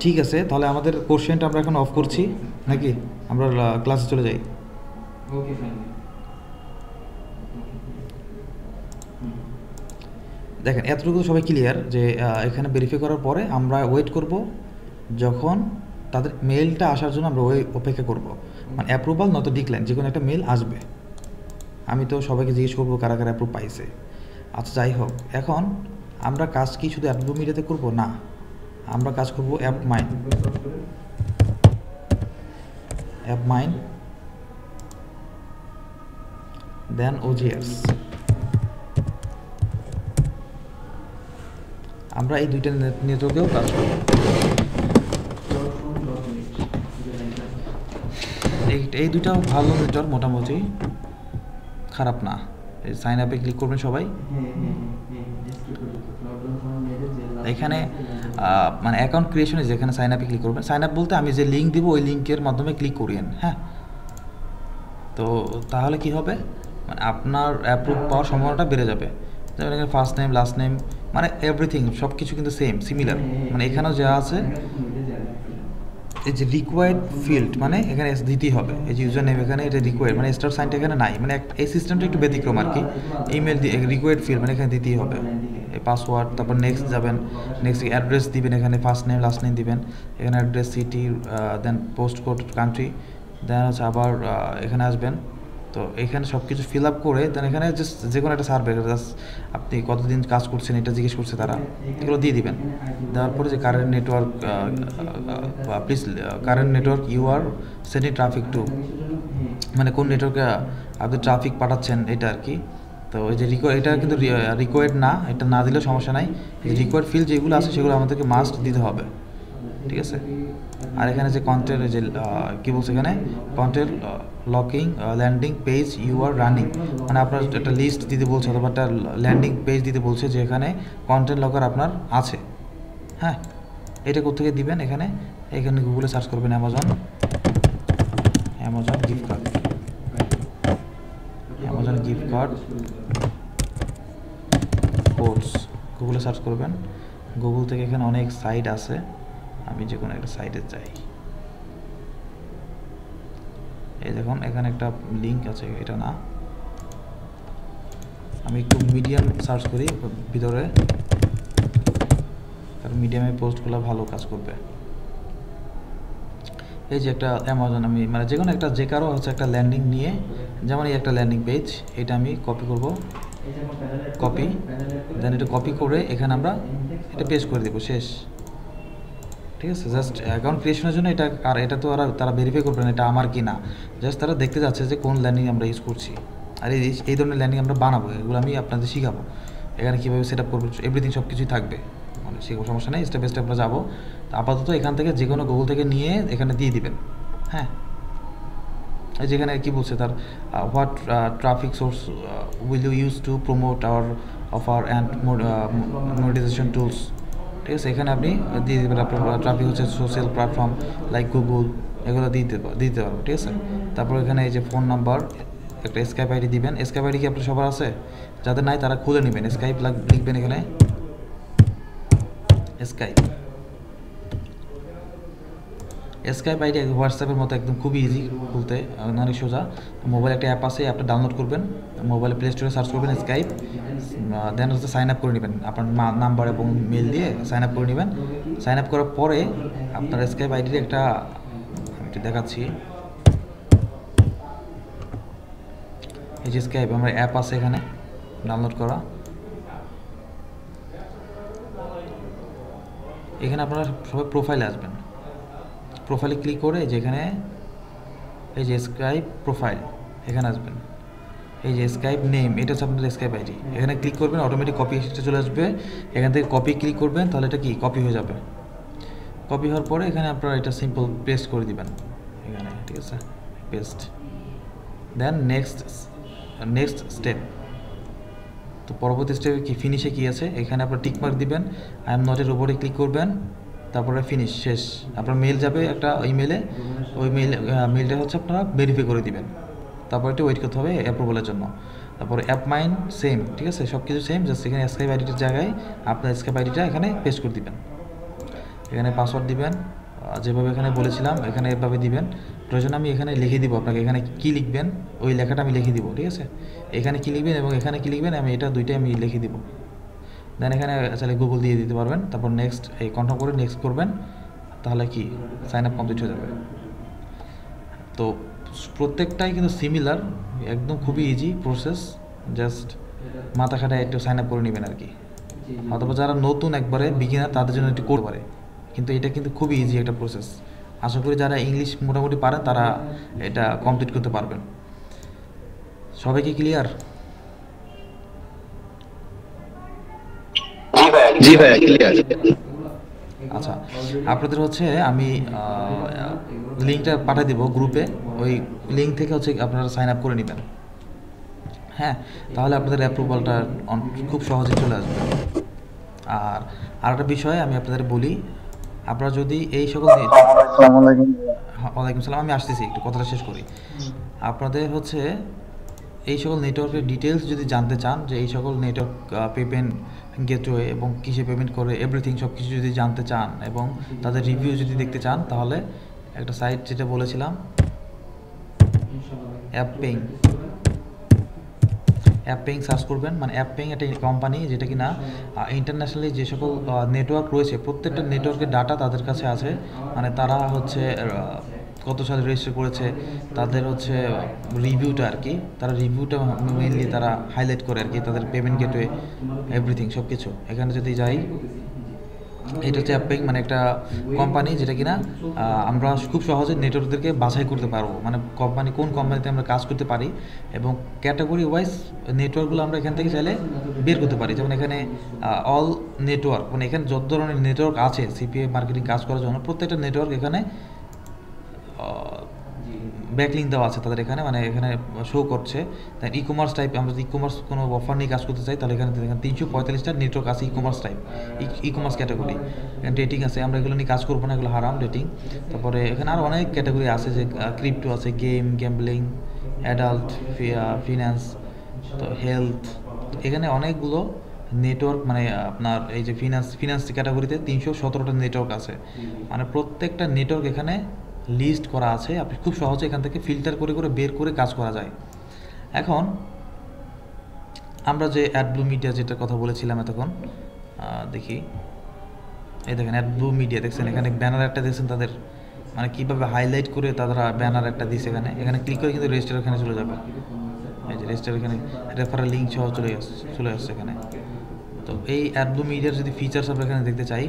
ঠিক আছে, তাহলে আমাদের কোশ্চেনটা আমরা এখন অফ করছি নাকি, আমরা ক্লাসে চলে যাই। দেখেন এতটুকু সবাই ক্লিয়ার যে এখানে ভেরিফাই করার পরে আমরা ওয়েট করব, যখন তাদের মেইলটা আসার জন্য আমরা অপেক্ষা করব, মানে অ্যাপ্রুভাল নয়তো ডিক্লাইন, যে কোনো একটা মেইল আসবে। আমি তো সবাইকে জিজ্ঞেস করবো কারা কারা অ্যাপ্রুভ পাইছে। আচ্ছা যাই হোক, এখন আমরা কাজ কি শুধু অ্যাডব্লু মিডিয়াতে করব না, আমরা কাজ করব অ্যাপ মাইন দেন ওজিএস। আমরা এই দুইটা নেটওয়ার্কেও কাজ করব। এই দুইটাও ভালো নেটওয়ার্ক, মোটামুটি খারাপ না। এই সাইন আপে ক্লিক করবেন সবাই। এখানে মানে অ্যাকাউন্ট ক্রিয়েশনে যেখানে সাইন আপে ক্লিক করবেন, সাইন আপ বলতে আমি যে লিঙ্ক দিব ওই লিঙ্কের মাধ্যমে ক্লিক করিয়েন, হ্যাঁ। তো তাহলে কি হবে, মানে আপনার অ্যাপ্রুভ পাওয়ার সম্ভাবনাটা বেড়ে যাবে। যেমন এখানে ফার্স্ট নেম লাস্ট নেম মানে এভরিথিং সব কিছু কিন্তু সিমিলার। মানে এখানেও যা আছে, এই যে রিকোয়ার্ড ফিল্ড মানে এখানে দিতেই হবে, এই যে ইউজার নেম এখানে এটা রিকোয়ার্ড, মানে স্টার সাইনটা এখানে নাই, মানে এই সিস্টেমটা একটু ব্যতিক্রম আর কি। ইমেল দিয়ে রিকোয়ার্ড ফিল্ড মানে এখানে দিতেই হবে, এই পাসওয়ার্ড, তারপর নেক্সট যাবেন, নেক্সট অ্যাড্রেস দিবেন, এখানে ফার্স্ট নেম লাস্ট নেম দিবেন, এখানে অ্যাড্রেস সিটি, দেন পোস্ট কোড কান্ট্রি, দেন হচ্ছে আবার এখানে আসবেন। তো এখানে সব কিছু ফিল আপ করে দেন এখানে জাস্ট যে কোনো একটা সার্ভে, জাস্ট আপনি কতদিন কাজ করছেন এটা জিজ্ঞেস করছে তারা, এগুলো দিয়ে দিবেন। দেওয়ার পরে যে current network, please current network you are sending traffic to, মানে কোন নেটওয়ার্কে আপনি ট্রাফিক পাঠাচ্ছেন এটা আর কি। তো এই যে এটা কিন্তু রিকোয়ার্ড না, এটা না দিলেও সমস্যা নাই। এই রিকোয়ার্ড ফিল্ড যেগুলো আছে সেগুলো আমাদেরকে মাস্ট দিতে হবে, ঠিক আছে। আর এখানে যে কন্টেন্ট, যে কী বলছে এখানে content locking landing page you are running, মানে আপনার একটা লিস্ট দিতে বলছে অথবা একটা ল্যান্ডিং পেজ দিতে বলছে যে এখানে কন্টেন্ট লকার আপনার আছে, হ্যাঁ। এটা কোথেকে দিবেন, এখানে গুগলে সার্চ করবেন Amazon gift card, Amazon gift card codes গুগলে সার্চ করবেন। গুগল থেকে এখানে অনেক সাইট আছে, আমি যে কোনো একটা সাইটে যাই, এই দেখুন এখানে একটা লিঙ্ক আছে, এটা না, আমি একটু মিডিয়াম সার্চ করি ভিতরে, কারণ মিডিয়ামে পোস্টগুলো ভালো কাজ করবে। এই যে একটা অ্যামাজন, আমি মানে যে কোনো একটা যে কারো হচ্ছে একটা ল্যান্ডিং নিয়ে, যেমন এই একটা ল্যান্ডিং পেজ, এটা আমি কপি করব, কপি দেন এটা কপি করে এখানে আমরা এটা পেস্ট করে দেবো, শেষ, ঠিক আছে। জাস্ট অ্যাকাউন্ট ক্রিয়েশনের জন্য এটা, আর এটা তো তারা ভেরিফাই করবে না এটা আমার কি না, জাস্ট তারা দেখতে যাচ্ছে যে কোন ল্যান্ডিং আমরা ইউজ করছি। আর এই ধরনের ল্যান্ডিং আমরা বানাবো, এগুলো আমি আপনাদের শিখাবো, এখানে কীভাবে সেট আপ করবো, এভরিথিং সব কিছুই থাকবে, মানে শিখাবো, সমস্যা নেই, স্টেপ বাই স্টেপ আমরা যাবো। আপাতত এখান থেকে যে কোনো গুগল থেকে নিয়ে এখানে দিয়ে দিবেন, হ্যাঁ, এই যেখানে কি বলছে তার what traffic source will you use to promote our offer and monetization tools, ঠিক আছে। এখানে আপনি দিয়ে দেবেন আপনার ট্রাফিক হচ্ছে সোশ্যাল প্ল্যাটফর্ম লাইক গুগল, এগুলো দিতে পারবেন, ঠিক আছে। তারপর এখানে এই যে ফোন নাম্বার, একটা স্কাইপ আইডি দিবেন। স্কাইপ আইডি কি আপনার সবার আছে? যাদের নাই তারা খুলে নেবেন। স্কাইপ লিখবেন এখানে, স্কাইপ আইডি হোয়াটসঅ্যাপের মতো একদম খুবই ইজি খুলতে, অনেক সোজা। মোবাইল একটা অ্যাপ আছে, অ্যাপটা ডাউনলোড করবেন, মোবাইলে প্লে স্টোরে সার্চ করবেন স্কাইপ, দেন হচ্ছে সাইন আপ করে নেবেন আপনার নাম্বার এবং মেল দিয়ে সাইন আপ করে নেবেন। সাইন আপ করার পরে আপনার স্কাইপ আইডির একটা আমি দেখাচ্ছি, এই যে স্কাইপ আমার অ্যাপ আছে এখানে ডাউনলোড করা। এখানে আপনারা সবাই প্রোফাইলে আসবেন, প্রোফাইলে ক্লিক করে যেখানে এই যে স্কাইপ প্রোফাইল এখানে আসবেন, এই যে স্কাইপ নেম, এটা হচ্ছে আপনার স্কাইপ আইডি। এখানে ক্লিক করবেন, অটোমেটিক কপি হিস্ট্রি চলে আসবে। এখান থেকে কপি ক্লিক করবেন, তাহলে এটা কি কপি হয়ে যাবে। কপি হওয়ার পরে এখানে আপনারা এটা সিম্পল পেস্ট করে দিবেন এখানে, ঠিক আছে, পেস্ট। দেন নেক্সট স্টেপ, তো পরবর্তী স্টেপে কি ফিনিশে কি আছে, এখানে আপনার টিকমার্ক দিবেন, আই এম নট এর উপরে ক্লিক করবেন, তারপরে ফিনিশ, শেষ। আপনার মেল যাবে একটা ইমেলে, ওই মেলটা হচ্ছে আপনারা ভেরিফাই করে দিবেন। তারপর একটু ওয়েট করতে হবে অ্যাপ্রুভালের জন্য। তারপরে অ্যাপ মাইন সেম, ঠিক আছে, সব কিছু সেম, জাস্ট এখানে স্কাইপ আইডিটার জায়গায় আপনার স্কাইপ আইডিটা এখানে পেস্ট করে দিবেন। এখানে পাসওয়ার্ড দিবেন যেভাবে এখানে বলেছিলাম, এখানে এভাবে দিবেন। প্রয়োজন আমি এখানে লিখে দিব আপনাকে, এখানে কী লিখবেন ওই লেখাটা আমি লিখে দিব, ঠিক আছে। এখানে কী লিখবেন এবং এখানে কী লিখবেন আমি এটা দুইটাই আমি লিখে দিব। দেন এখানে চাইলে গুগল দিয়ে দিতে পারবেন। তারপর নেক্সট এই কনফার্ম করে নেক্সট করবেন, তাহলে কি সাইন আপ কমপ্লিট হয়ে যাবে। তো প্রত্যেকটাই কিন্তু সিমিলার, একদম খুবই ইজি প্রসেস, জাস্ট মাথা খাটায় একটু সাইন আপ করে নেবেন আর কি। অথবা যারা নতুন একবারে বিগিনার তাদের জন্য একটু করতে পারে, কিন্তু এটা কিন্তু খুবই ইজি একটা প্রসেস। আশা করি যারা ইংলিশ মোটামুটি পারেন তারা এটা কমপ্লিট করতে পারবেন। সবাই কি ক্লিয়ার? জি ভাই ক্লিয়ার। আচ্ছা, আপনাদের হচ্ছে আমি লিঙ্কটা পাঠিয়ে দেবো গ্রুপে, ওই লিঙ্ক থেকে হচ্ছে আপনারা সাইন আপ করে নেবেন। হ্যাঁ, তাহলে আপনাদের অ্যাপ্রুভালটা খুব সহজে চলে আসবে। আর আরেকটা বিষয় আমি আপনাদের বলি, আপনারা যদি এই সকল ওয়ালাইকুম সালাম, আমি আসতেছি একটু কথাটা শেষ করি। আপনাদের হচ্ছে এই সকল নেটওয়ার্কের ডিটেলস যদি জানতে চান, যে এই সকল নেটওয়ার্ক পেমেন্ট গেটওয়ে এবং কিসে পেমেন্ট করে এভরিথিং সব কিছু যদি জানতে চান এবং তাদের রিভিউ যদি দেখতে চান, তাহলে একটা সাইট যেটা বলেছিলাম অ্যাপেইং সার্চ করবেন। মানে অ্যাপেইং একটা কোম্পানি যেটা কিনা ইন্টারন্যাশনালি যে সকল নেটওয়ার্ক রয়েছে প্রত্যেকটা নেটওয়ার্কের ডাটা তাদের কাছে আছে। মানে তারা হচ্ছে কত সালে রেজিস্টার করেছে, তাদের হচ্ছে রিভিউটা আর কি, তারা রিভিউটা মেইনলি তারা হাইলাইট করে আর কি, তাদের পেমেন্ট গেটওয়ে এভরিথিং সব কিছু। এখানে যদি যাই, এটা হচ্ছে অ্যাপেইং, মানে একটা কোম্পানি যেটা কিনা আমরা খুব সহজে নেটওয়ার্কদেরকে বাছাই করতে পারবো, মানে কোম্পানি কোন কোম্পানিতে আমরা কাজ করতে পারি এবং ক্যাটাগরি ওয়াইজ নেটওয়ার্কগুলো আমরা এখান থেকে চাইলে বের করতে পারি। যেমন এখানে অল নেটওয়ার্ক, মানে এখানে যত ধরনের নেটওয়ার্ক আছে সিপিএ মার্কেটিং কাজ করার জন্য প্রত্যেকটা নেটওয়ার্ক এখানে ব্যাকলিঙ্ক দেওয়া আছে তাদের এখানে, মানে এখানে শো করছে। তাই ই কমার্স টাইপ, আমরা যদি ই কমার্স কোনো অফার নিয়ে কাজ করতে চাই তাহলে এখানে 345টা নেটওয়ার্ক আছে e commerce type, e commerce category. এখানে ডেটিং আছে, আমরা এগুলো নিয়ে কাজ করবো না, এগুলো হারাম ডেটিং। তারপরে এখানে আরও অনেক ক্যাটাগরি আছে, যে ক্রিপ্টো আছে, গেম, গ্যাম্বলিং, অ্যাডাল্ট, ফিন্যান্স, তো হেলথ, এখানে অনেকগুলো নেটওয়ার্ক, মানে আপনার এই যে ফিন্যান্স ক্যাটাগরিতে 317টা নেটওয়ার্ক আছে। মানে প্রত্যেকটা নেটওয়ার্ক এখানে লিস্ট করা আছে, আপনি খুব সহজে এখান থেকে ফিল্টার করে করে বের করে কাজ করা যায়। এখন আমরা যে অ্যাডব্লু মিডিয়া যেটার কথা বলেছিলাম এতক্ষণ, দেখি এই দেখেন অ্যাডব্লু মিডিয়া দেখছেন, এখানে ব্যানার একটা দেখছেন তাদের, মানে কীভাবে হাইলাইট করে তারা ব্যানার একটা দিচ্ছে এখানে। এখানে ক্লিক করে কিন্তু রেজিস্টার এখানে চলে যাবে, এই যে রেজিস্টার এখানে রেফারেল লিঙ্ক সহ চলে আসছে এখানে। তো এই অ্যাডব্লু মিডিয়ার যদি ফিচার্স আমরা এখানে দেখতে চাই,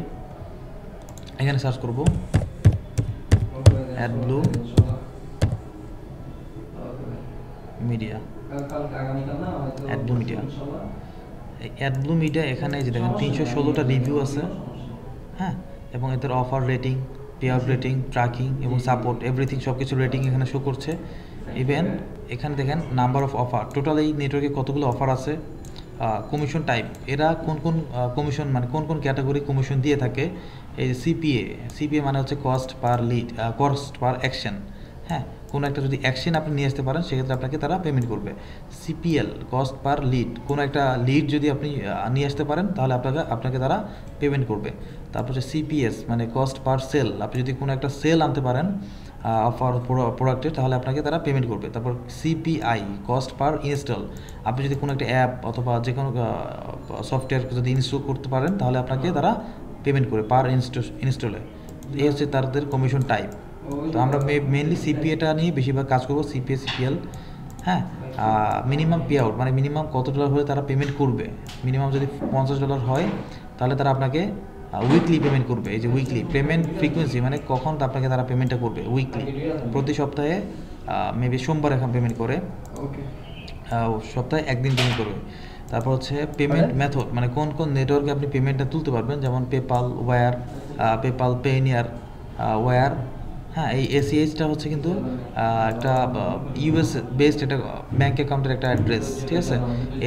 এখানে সার্চ করবো অ্যাডব্লু মিডিয়া, এই অ্যাডব্লু মিডিয়া এখানে যে দেখেন 316টা রিভিউ আছে, হ্যাঁ, এবং এদের offer rating payout rating, tracking এবং সাপোর্ট এভরিথিং সব কিছু রেটিং এখানে শো করছে। ইভেন এখানে দেখেন নাম্বার অফ অফার, টোটাল এই নেটওয়ার্কে কতগুলো অফার আছে, কমিশন টাইপ, এরা কোন কোন কমিশন মানে কোন কোন ক্যাটাগরি কমিশন দিয়ে থাকে। এই যে সিপিএ মানে হচ্ছে cost per lead, cost per action. হ্যাঁ, কোনো একটা যদি অ্যাকশন আপনি নিয়ে আসতে পারেন সেক্ষেত্রে আপনাকে তারা পেমেন্ট করবে। সিপিএল কস্ট পার লিড, কোনো একটা লিড যদি আপনি নিয়ে আসতে পারেন তাহলে আপনাকে তারা পেমেন্ট করবে। তারপর হচ্ছে সিপিএস মানে কস্ট পার সেল, আপনি যদি কোনো একটা সেল আনতে পারেন অফার প্রোডাক্টের তাহলে আপনাকে তারা পেমেন্ট করবে। তারপর সিপিআই কস্ট পার ইনস্টল, আপনি যদি কোনো একটা অ্যাপ অথবা যে কোনো সফটওয়্যার যদি ইনস্টল করতে পারেন তাহলে আপনাকে তারা পেমেন্ট করে পার ইনস্টলে। এই হচ্ছে তাদের কমিশন টাইপ। তো আমরা মেনলি সিপিএটা নিয়ে বেশিরভাগ কাজ করবো, সিপিএ সিপিএল। হ্যাঁ, মিনিমাম পে আউট মানে মিনিমাম কত ডলার হলে তারা পেমেন্ট করবে। মিনিমাম যদি $50 হয় তাহলে তারা আপনাকে উইকলি পেমেন্ট করবে। এই যে উইকলি পেমেন্ট ফ্রিকোয়েন্সি মানে কখন আপনাকে তারা পেমেন্টটা করবে, উইকলি, প্রতি সপ্তাহে মেবি সোমবার এখন পেমেন্ট করে, সপ্তাহে একদিন পেমেন্ট করবে। তারপর হচ্ছে পেমেন্ট মেথড মানে কোন কোন নেটওয়ার্কে আপনি পেমেন্টটা তুলতে পারবেন, যেমন পেপাল, ওয়্যার, পেপাল, পেনিয়ার, ওয়্যার। হ্যাঁ, এই এসিএইচটা হচ্ছে কিন্তু একটা ইউএস বেসড একটা ব্যাঙ্ক অ্যাকাউন্টের একটা অ্যাড্রেস, ঠিক আছে।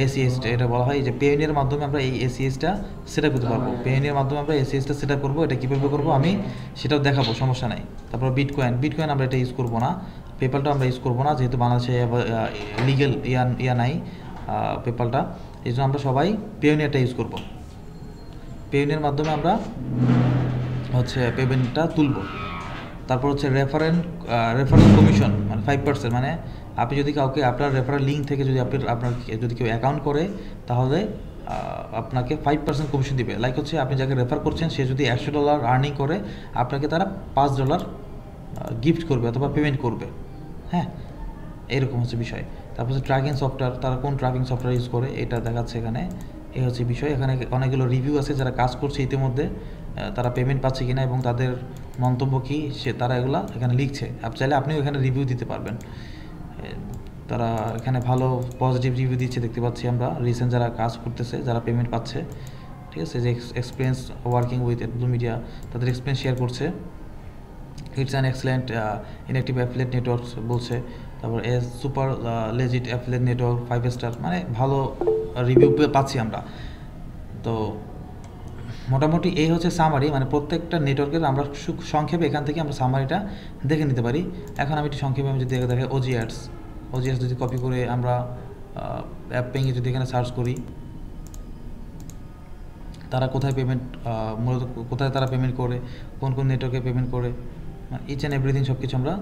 এসিএইচটা এটা বলা হয় যে পেনিয়ার মাধ্যমে আমরা এই এসিএইচটা সেট আপ করতে পারবো। পেনিয়ার মাধ্যমে আমরা এসিএইচটা সেট আপ করবো, এটা কীভাবে করবো আমি সেটাও দেখাবো, সমস্যা নাই। তারপর বিটকয়েন আমরা এটা ইউজ করবো না, পেপালটা আমরা ইউজ করবো না, যেহেতু বাংলাদেশে লিগেল ইয়া নাই পেপালটা, এই জন্য আমরা সবাই পেনিয়ারটা ইউজ করবো। পেনিয়ার মাধ্যমে আমরা হচ্ছে পেমেন্টটা তুলবো। তারপর হচ্ছে রেফারেল কমিশন মানে 5%, মানে আপনি যদি কাউকে আপনার রেফারেল লিঙ্ক থেকে যদি আপনার যদি কেউ অ্যাকাউন্ট করে তাহলে আপনাকে 5% কমিশন দিবে। লাইক হচ্ছে আপনি যাকে রেফার করছেন সে যদি $100 আর্নিং করে আপনাকে তারা $5 গিফট করবে অথবা পেমেন্ট করবে। হ্যাঁ, এরকম হচ্ছে বিষয়। তারপর হচ্ছে ট্র্যাকিং সফটওয়্যার, তারা কোন ট্র্যাকিং সফটওয়্যার ইউজ করে এটা দেখাচ্ছে এখানে। এই হচ্ছে বিষয়। এখানে অনেকগুলো রিভিউ আছে যারা কাজ করছে ইতিমধ্যে, তারা পেমেন্ট পাচ্ছে কিনা এবং তাদের মন্তব্য কী তারা এগুলা এখানে লিখছে। চাইলে আপনিও এখানে রিভিউ দিতে পারবেন। তারা এখানে ভালো পজিটিভ রিভিউ দিচ্ছে দেখতে পাচ্ছি আমরা, রিসেন্ট যারা কাজ করতেছে, যারা পেমেন্ট পাচ্ছে, ঠিক আছে। যে experience working with blue media, তাদের এক্সপিরিয়েন্স শেয়ার করছে। It's an excellent inactive affiliate network বলছে। তারপর super legit affiliate network 5 star, মানে ভালো রিভিউ পাচ্ছি আমরা। তো মোটামুটি এই হচ্ছে সামারি, মানে প্রত্যেকটা নেটওয়ার্কের আমরা সংক্ষেপে এখান থেকে আমরা সামারিটা দেখে নিতে পারি। এখন আমি একটু সংক্ষেপে আমি যদি দেখে ওজিআরস যদি কপি করে আমরা অ্যাপ পেইংয়ে যদি এখানে সার্চ করি, তারা কোথায় পেমেন্ট মূলত কোথায় তারা পেমেন্ট করে, কোন কোন নেটওয়ার্কে পেমেন্ট করে, মানে ইচ অ্যান্ড এভরিথিং সব কিছু আমরা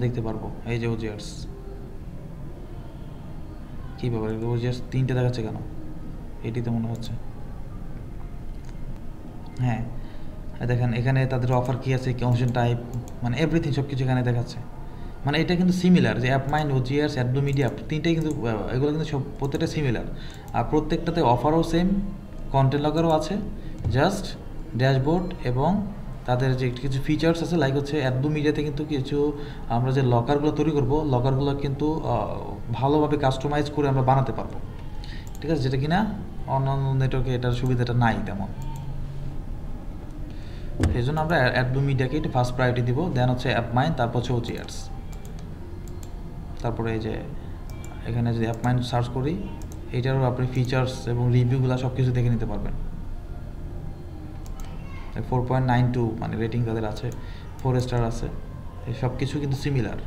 দেখতে পারবো। এই যে ওজিআরস, কী ব্যাপার ওজিআরস 3টে দেখাচ্ছে কেন, এটি তো মনে হচ্ছে। হ্যাঁ, দেখেন এখানে তাদের অফার কী আছে, কমিশন টাইপ, মানে এভরিথিং সব কিছু এখানে দেখাচ্ছে। মানে এটা কিন্তু সিমিলার, যে অ্যাপমাইন্ড, ওজিআরস, অ্যাডব্লু মিডিয়া 3টাই কিন্তু এগুলো কিন্তু সব প্রত্যেকটা সিমিলার। আর প্রত্যেকটাতে অফারও সেম, কন্টেন্ট লগারও আছে, জাস্ট ড্যাশবোর্ড এবং তাদের যে কিছু ফিচার্স আছে, লাইক হচ্ছে অ্যাডব্লু মিডিয়াতে কিন্তু কিছু আমরা যে লকারগুলো তৈরি করব, লকারগুলো কিন্তু ভালোভাবে কাস্টমাইজ করে আমরা বানাতে পারবো, ঠিক আছে, যেটা কিনা অন্যান্য নেটওয়ার্কে এটার সুবিধাটা নাই তেমন। সেই জন্য আমরা অ্যাডব্লু মিডিয়াকে একটু ফার্স্ট প্রায়োরিটি দিব, দেন হচ্ছে অ্যাপমাইন্ড, তারপর হচ্ছে ওজিআরস। তারপরে এই যে এখানে যদি অ্যাপমাইন্ড সার্চ করি, এইটারও আপনি ফিচার্স এবং রিভিউগুলো সব কিছু দেখে নিতে পারবেন। 4.92 মানে রেটিং তাদের আছে, 4 স্টার আছে, এই সব কিছু কিন্তু সিমিলার।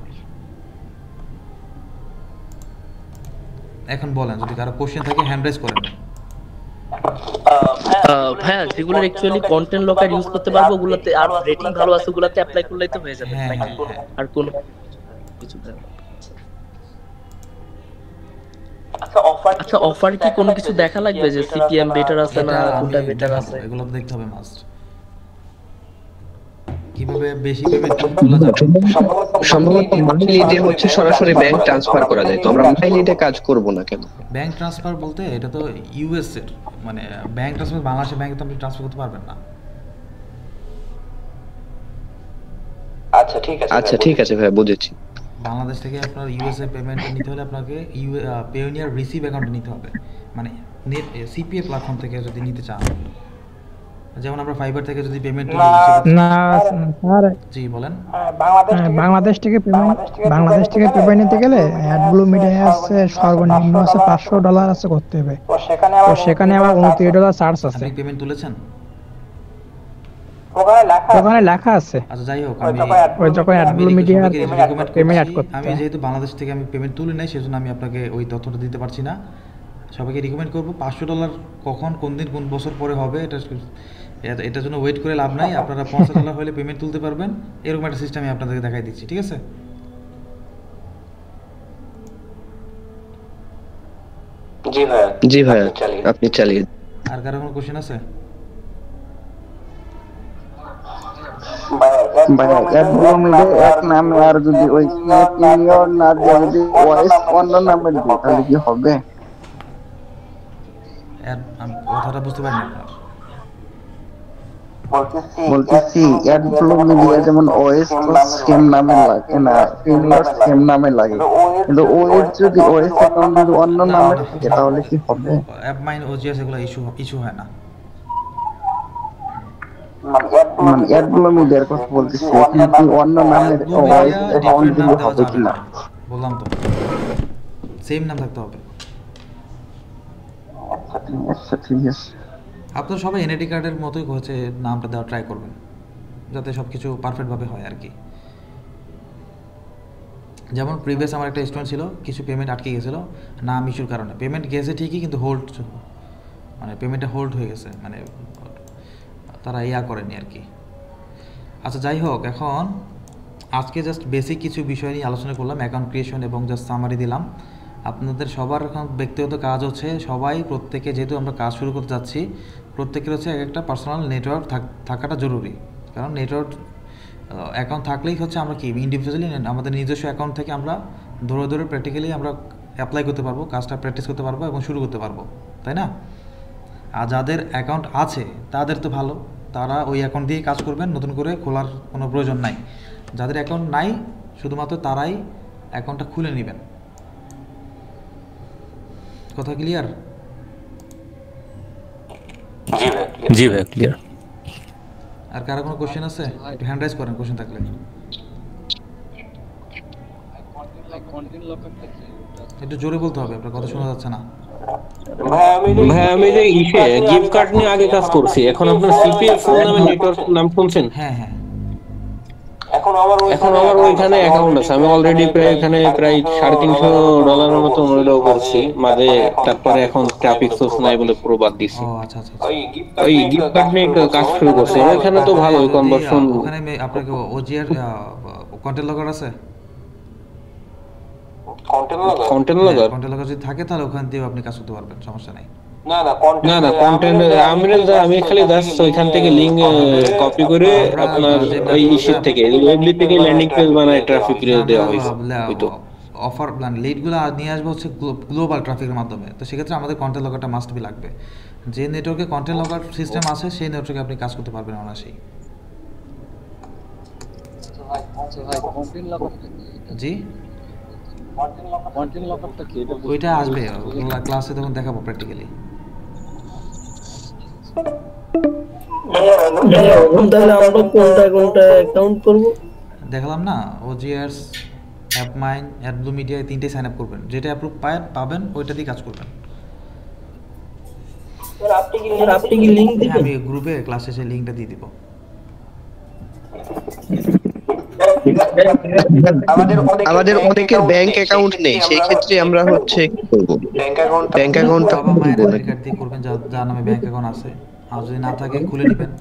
এখন বলেন যদি কারো কোশ্চেন থাকে হ্যান্ড রেজ করেন। হ্যাঁ, যেগুলো অ্যাকচুয়ালি কন্টেন্ট লকার ইউজ করতে পারবো, ওগুলোতে আর রেটিং ভালো আছে, ওগুলোতে অ্যাপ্লাই করলেই তো হয়ে যাবে। আর কোন কিছু আচ্ছা, অফার কি কোনো কিছু দেখা লাগবে যে সিপিএম বেটার আছে না কোনটা বেটার আছে, এগুলো তো দেখতে হবে মাস্ট। কিভাবে বেশি পেমেন্ট তোলা যাবে? সম্ভবত মাইলিডে হচ্ছে সরাসরি ব্যাংক ট্রান্সফার করা যায়, তো আমরা মাইলিডে কাজ করব না কেন? ব্যাংক ট্রান্সফার বলতে এটা তো ইউএস এর, মানে ব্যাংক ট্রান্সফার বাংলাদেশের ব্যাংকে তো আপনি ট্রান্সফার করতে পারবেন না। আচ্ছা ঠিক আছে ভাই, বুঝেছি। বাংলাদেশ থেকে আপনার ইউএসএ পেমেন্ট নিতে হলে আপনাকে পেওনিয়ার রিসিভ অ্যাকাউন্টে নিতে হবে, মানে সিপিএ প্ল্যাটফর্ম থেকে যদি নিতে চান। যেমন আমরা ফাইবার থেকে যদি পেমেন্ট না স্যার, জি বলেন। বাংলাদেশ থেকে পেমেন্ট নিতে গেলে অ্যাডব্লু মিডিয়ায় আছে সর্বনিম্ন আছে $500 আছে করতে হবে। তো সেখানে আবার $29 চার্জ আছে। আপনি পেমেন্ট তুলেছেন? ওখানে লেখা আছে। আচ্ছা যাই হোক, ওই যখন অ্যাডব্লু মিডিয়া পেমেন্ট অ্যাড করতে আমি যেহেতু বাংলাদেশ থেকে আমি পেমেন্ট তুলি নাই, সেজন্য আমি আপনাকে ওই তথ্যটা দিতে পারছি না। সবাইকে রিকমেন্ড করবো $500 কখন, কোন দিন, কোন বছর পরে হবে এটার জন্য ওয়েট করে লাভ নাই। আপনারা $50 হলে পেমেন্ট তুলতে পারবেন, এরকম একটা সিস্টেম আমি আপনাদেরকে দেখাই দিচ্ছি, ঠিক আছে? জি ভাইয়া আপনি চালিয়ে। আর কারো কোনো কোশ্চেন আছে? ভাইয়া অ্যাডব্লু মিডিয়া এক নামে আর যদি ওই সিনিয়র না দিয়ে যদি ওএস অন্য নামে দিই তাহলে কি হবে? আমি কথাটা বুঝতে পারিনি আপনার। বলতেছি অ্যাডব্লু মিডিয়া যেমন ওএস তো সেম নামে লাগে না, সিনিয়র সেম নামে লাগে, কিন্তু ওএস যদি ওএস অ্যাকাউন্ট যদি অন্য নামে থাকে তাহলে কি হবে? অ্যাপ মাইন ওজিএস এগুলো ইস্যু হয় না। মানে অ্যাডব্লু মিডিয়ার কথা বলতেছি, এখানে কি অন্য নামে ওএস অ্যাকাউন্ট দিলে হবে কিনা? বললাম তো সেম নাম থাকতে হবে। আচ্ছা ঠিক আছে। আপনারা সবাই এনআইডি কার্ডের মতোই হচ্ছে নামটা দেওয়া ট্রাই করবেন, যাতে সব কিছু পারফেক্টভাবে হয় আর কি। যেমন প্রিভিয়াস আমার একটা স্টুডেন্ট ছিল, কিছু পেমেন্ট আটকে গেছিলো নাম ইস্যুর কারণে। পেমেন্ট গেছে ঠিকই, কিন্তু পেমেন্টটা হোল্ড হয়ে গেছে, তারা করেনি আর কি। আচ্ছা যাই হোক, এখন আজকে জাস্ট বেসিক কিছু বিষয় নিয়ে আলোচনা করলাম, অ্যাকাউন্ট ক্রিয়েশন এবং জাস্ট সামারি দিলাম। আপনাদের সবার এখন ব্যক্তিগত কাজ হচ্ছে, প্রত্যেকে যেহেতু আমরা কাজ শুরু করতে যাচ্ছি, প্রত্যেকের হচ্ছে একটা পার্সোনাল নেটওয়ার্ক থাকাটা জরুরি। কারণ নেটওয়ার্ক অ্যাকাউন্ট থাকলেই হচ্ছে আমরা কি ইন্ডিভিজুয়ালি আমাদের নিজস্ব অ্যাকাউন্ট থেকে আমরা ধরে প্র্যাকটিক্যালি আমরা অ্যাপ্লাই করতে পারবো, কাজটা প্র্যাকটিস করতে পারবো এবং শুরু করতে পারবো, তাই না? আর যাদের অ্যাকাউন্ট আছে তাদের তো ভালো, তারা ওই অ্যাকাউন্ট দিয়েই কাজ করবেন, নতুন করে খোলার কোনো প্রয়োজন নাই। যাদের অ্যাকাউন্ট নাই শুধুমাত্র তারাই অ্যাকাউন্টটা খুলে নেবেন। কথা ক্লিয়ার? জি ভাই ক্লিয়ার। আর কারো কোনো কোশ্চেন আছে? একটু হ্যান্ড রাইজ করেন কোশ্চেন থাকলে। একটু জোরে বলতে হবে, আপনার কথা শোনা যাচ্ছে না। ভাই আমি যে গিফট কার্ড নিয়ে আগে কাজ করছি, এখন আপনার সিপিএফ নামে নেটওয়ার্ক নাম শুনছেন? হ্যাঁ হ্যাঁ। এখন আমার ওইখানে অ্যাকাউন্ট আছে, আমি অলরেডি প্রায় $350 মতো উইথড্র করছি মাঝে, তারপরে এখন ট্রাফিক সোর্স নাই বলে পুরো বাদ দিছি। আচ্ছা আচ্ছা। ওই গিফট কার্ড নিয়ে কাজ শুরু করছি, ওইখানে তো ভালো কনভার্সন। ওখানে আপনাকে ওজিআর কন্টেন্ট লগার আছে? কন্টেন্ট লগার যদি থাকে তাহলে ওখান দিয়ে আপনি কাজ করতে পারবেন, সমস্যা নাই। না কন্টেন্ট আমি খালি জাস্ট ওইখান থেকে লিংক কপি করে আপনার ওই ইস্যু থেকে ওয়েবলি থেকে ল্যান্ডিং পেজ বানায় ট্রাফিক দেওয়া হয়েছে। হয়তো অফার লিডগুলো নিয়ে আসবে হচ্ছে গ্লোবাল ট্রাফিকের মাধ্যমে, তো সেক্ষেত্রে আমাদের কন্টেন্ট লগারটা মাস্ট বি লাগবে। যে নেটওয়ার্কে কন্টেন্ট লগার সিস্টেম আছে সেই নেটওয়ার্কে আপনি কাজ করতে পারবেন অনায়াসেই। জি ওইটা আসবে ক্লাসে তখন দেখাবো প্র্যাকটিক্যালি। তাহলে আমরা কোনটা অ্যাকাউন্ট করব? দেখালাম না, ওজিআরস, অ্যাপমাইন, অ্যাডব্লু মিডিয়া, এই তিনটে সাইন আপ করবেন। যেটা অ্যাপ্রুভ পাবেন ওইটা দিয়ে কাজ করবেন। আপনি কি লিংক দিবেন? আমি গ্রুপে ক্লাস শেষে লিংকটা দিয়ে দিব। আমাদের অনেকের ব্যাংক অ্যাকাউন্ট নেই, সেই ক্ষেত্রে আমরা হচ্ছে কি করব? ব্যাংক অ্যাকাউন্ট বাবা মায়ের আইডি কার্ড দিয়ে করবেন, যার নামে ব্যাংক অ্যাকাউন্ট আছে। আর যদি না থাকে খুলে নেবেন।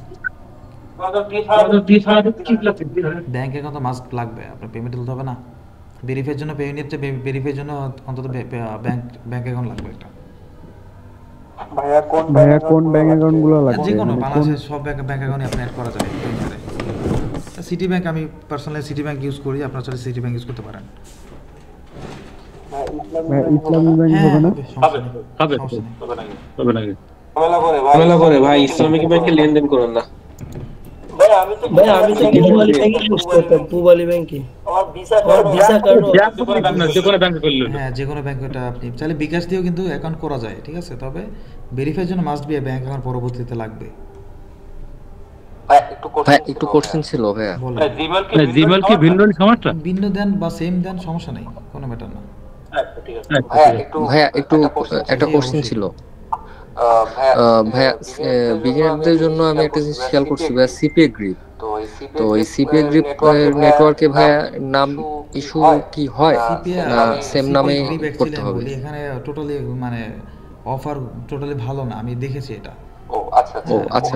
ব্যাংক অ্যাকাউন্ট তো মাস্ট লাগবে, আপনার পেমেন্ট তুলতে হবে না। ভেরিফাইয়ের জন্য ভেরিফাইয়ের জন্য অন্তত ব্যাংক অ্যাকাউন্ট লাগবে একটা। ভাইয়া কোন ব্যাংক অ্যাকাউন্টগুলো লাগবে? যে কোনো বাংলাদেশের সব ব্যাংক অ্যাকাউন্টে আপনি অ্যাড করা যাবে। সিটি ব্যাংক, আমি পার্সোনালি সিটি ব্যাংক ইউজ করি, আপনারা চাইলে সিটি ব্যাংক ইউজ করতে পারেন। ইসলামী ব্যাংক হবে না? হবে নাকি? ঝামেলা করে ভাই, ইসলামিক ব্যাংকে লেনদেন করুন না। ভাই আমি তো পূবালী ব্যাংকে ইউজ করতাম, পূবালী ব্যাংকে। আমার ভিসা কার্ড যে কোনো ব্যাংকে করলে, হ্যাঁ যে কোনো ব্যাংকে এটা আপনি চাইলে বিকাশ দিয়েও কিন্তু অ্যাকাউন্ট করা যায়, ঠিক আছে? তবে ভেরিফাইয়ের জন্য মাস্ট বি ব্যাংক অ্যাকাউন্ট পরবর্তীতে লাগবে। ভাই একটু কোশ্চেন ছিল ভাইয়া। জিমেল কি ভিন্ন সমস্যা? ভিন্ন দেন বা সেম দেন, সমস্যা নেই, কোনো ম্যাটার না। ভাইয়া একটু একটা কোশ্চেন ছিল ভাইয়া। বিগিনারদের জন্য আমি একটা জিনিস খেয়াল করছি ভাইয়া, সিপিএ গ্রিপ। তো এই সিপিএ গ্রিপ নেটওয়ার্কে ভাইয়া নাম ইস্যু কি হয় না সেম নামে করতে হবে? এখানে টোটালি মানে অফার টোটালি ভালো না, আমি দেখেছি এটা। ও আচ্ছা আচ্ছা,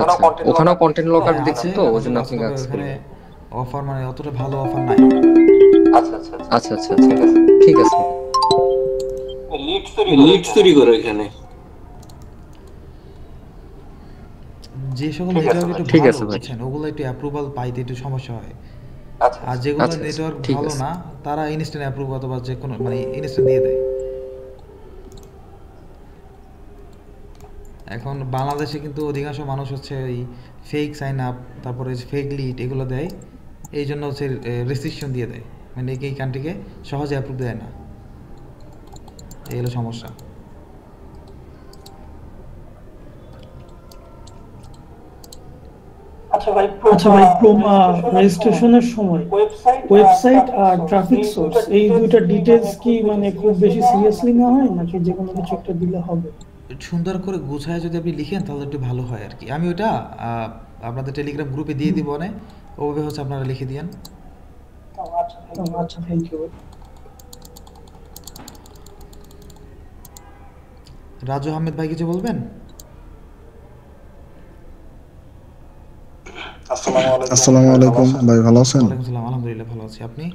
ওখানেও কন্টেন্ট লকার দেখছি তো ওই জন্য আপনি কাজ এখানে অফার মানে অতটা ভালো অফার নাই। আচ্ছা আচ্ছা আচ্ছা আচ্ছা ঠিক আছে। লিডস তৈরি করো এখানে। যে সকল নেটওয়ার্ক একটু ঠিক ভালো আছে ভাই, বুঝছেন, ওগুলো একটু অ্যাপ্রুভাল পাইতে একটু সমস্যা হয়। আচ্ছা আর যেগুলো আচ্ছা, নেটওয়ার্ক ঠিক ভালো আছে। না তারা ইনস্ট্যান্ট অ্যাপ্রুভ অথবা যে কোনো মানে ইনস্ট্যান্ট দিয়ে দেয়। এখন বাংলাদেশে কিন্তু অধিকাংশ মানুষ হচ্ছে ওই ফেক সাইন আপ, তারপরে ফেক লিড এগুলো দেয়, এই জন্য হচ্ছে রেস্ট্রিকশন দিয়ে দেয়, মানে এই কান্ট্রিকে সহজে অ্যাপ্রুভ দেয় না, এই হলো সমস্যা। আচ্ছা ভাই রেজিস্ট্রেশনের সময় ওয়েবসাইট আর ট্রাফিক সোর্স এই দুইটা ডিটেইলস কি মানে খুব বেশি সিরিয়াসলি নেওয়া হয় নাকি যে কোনো কিছু একটা দিলে হবে? সুন্দর করে গুছায় যদি আপনি লিখেন তাহলে একটু ভালো হয় আর কি। আমি ওটা আপনাদের টেলিগ্রাম গ্রুপে দিয়ে দিব, মানে ওভাবে হচ্ছে আপনারা লিখে দিয়েন। আচ্ছা থ্যাংক ইউ। রাজু আহমেদ ভাই কিছু বলবেন? আসসালামু আলাইকুম ভাই, ভালো আছেন? ওয়ালাইকুম আসসালাম, আলহামদুলিল্লাহ ভালো আছি, আপনি?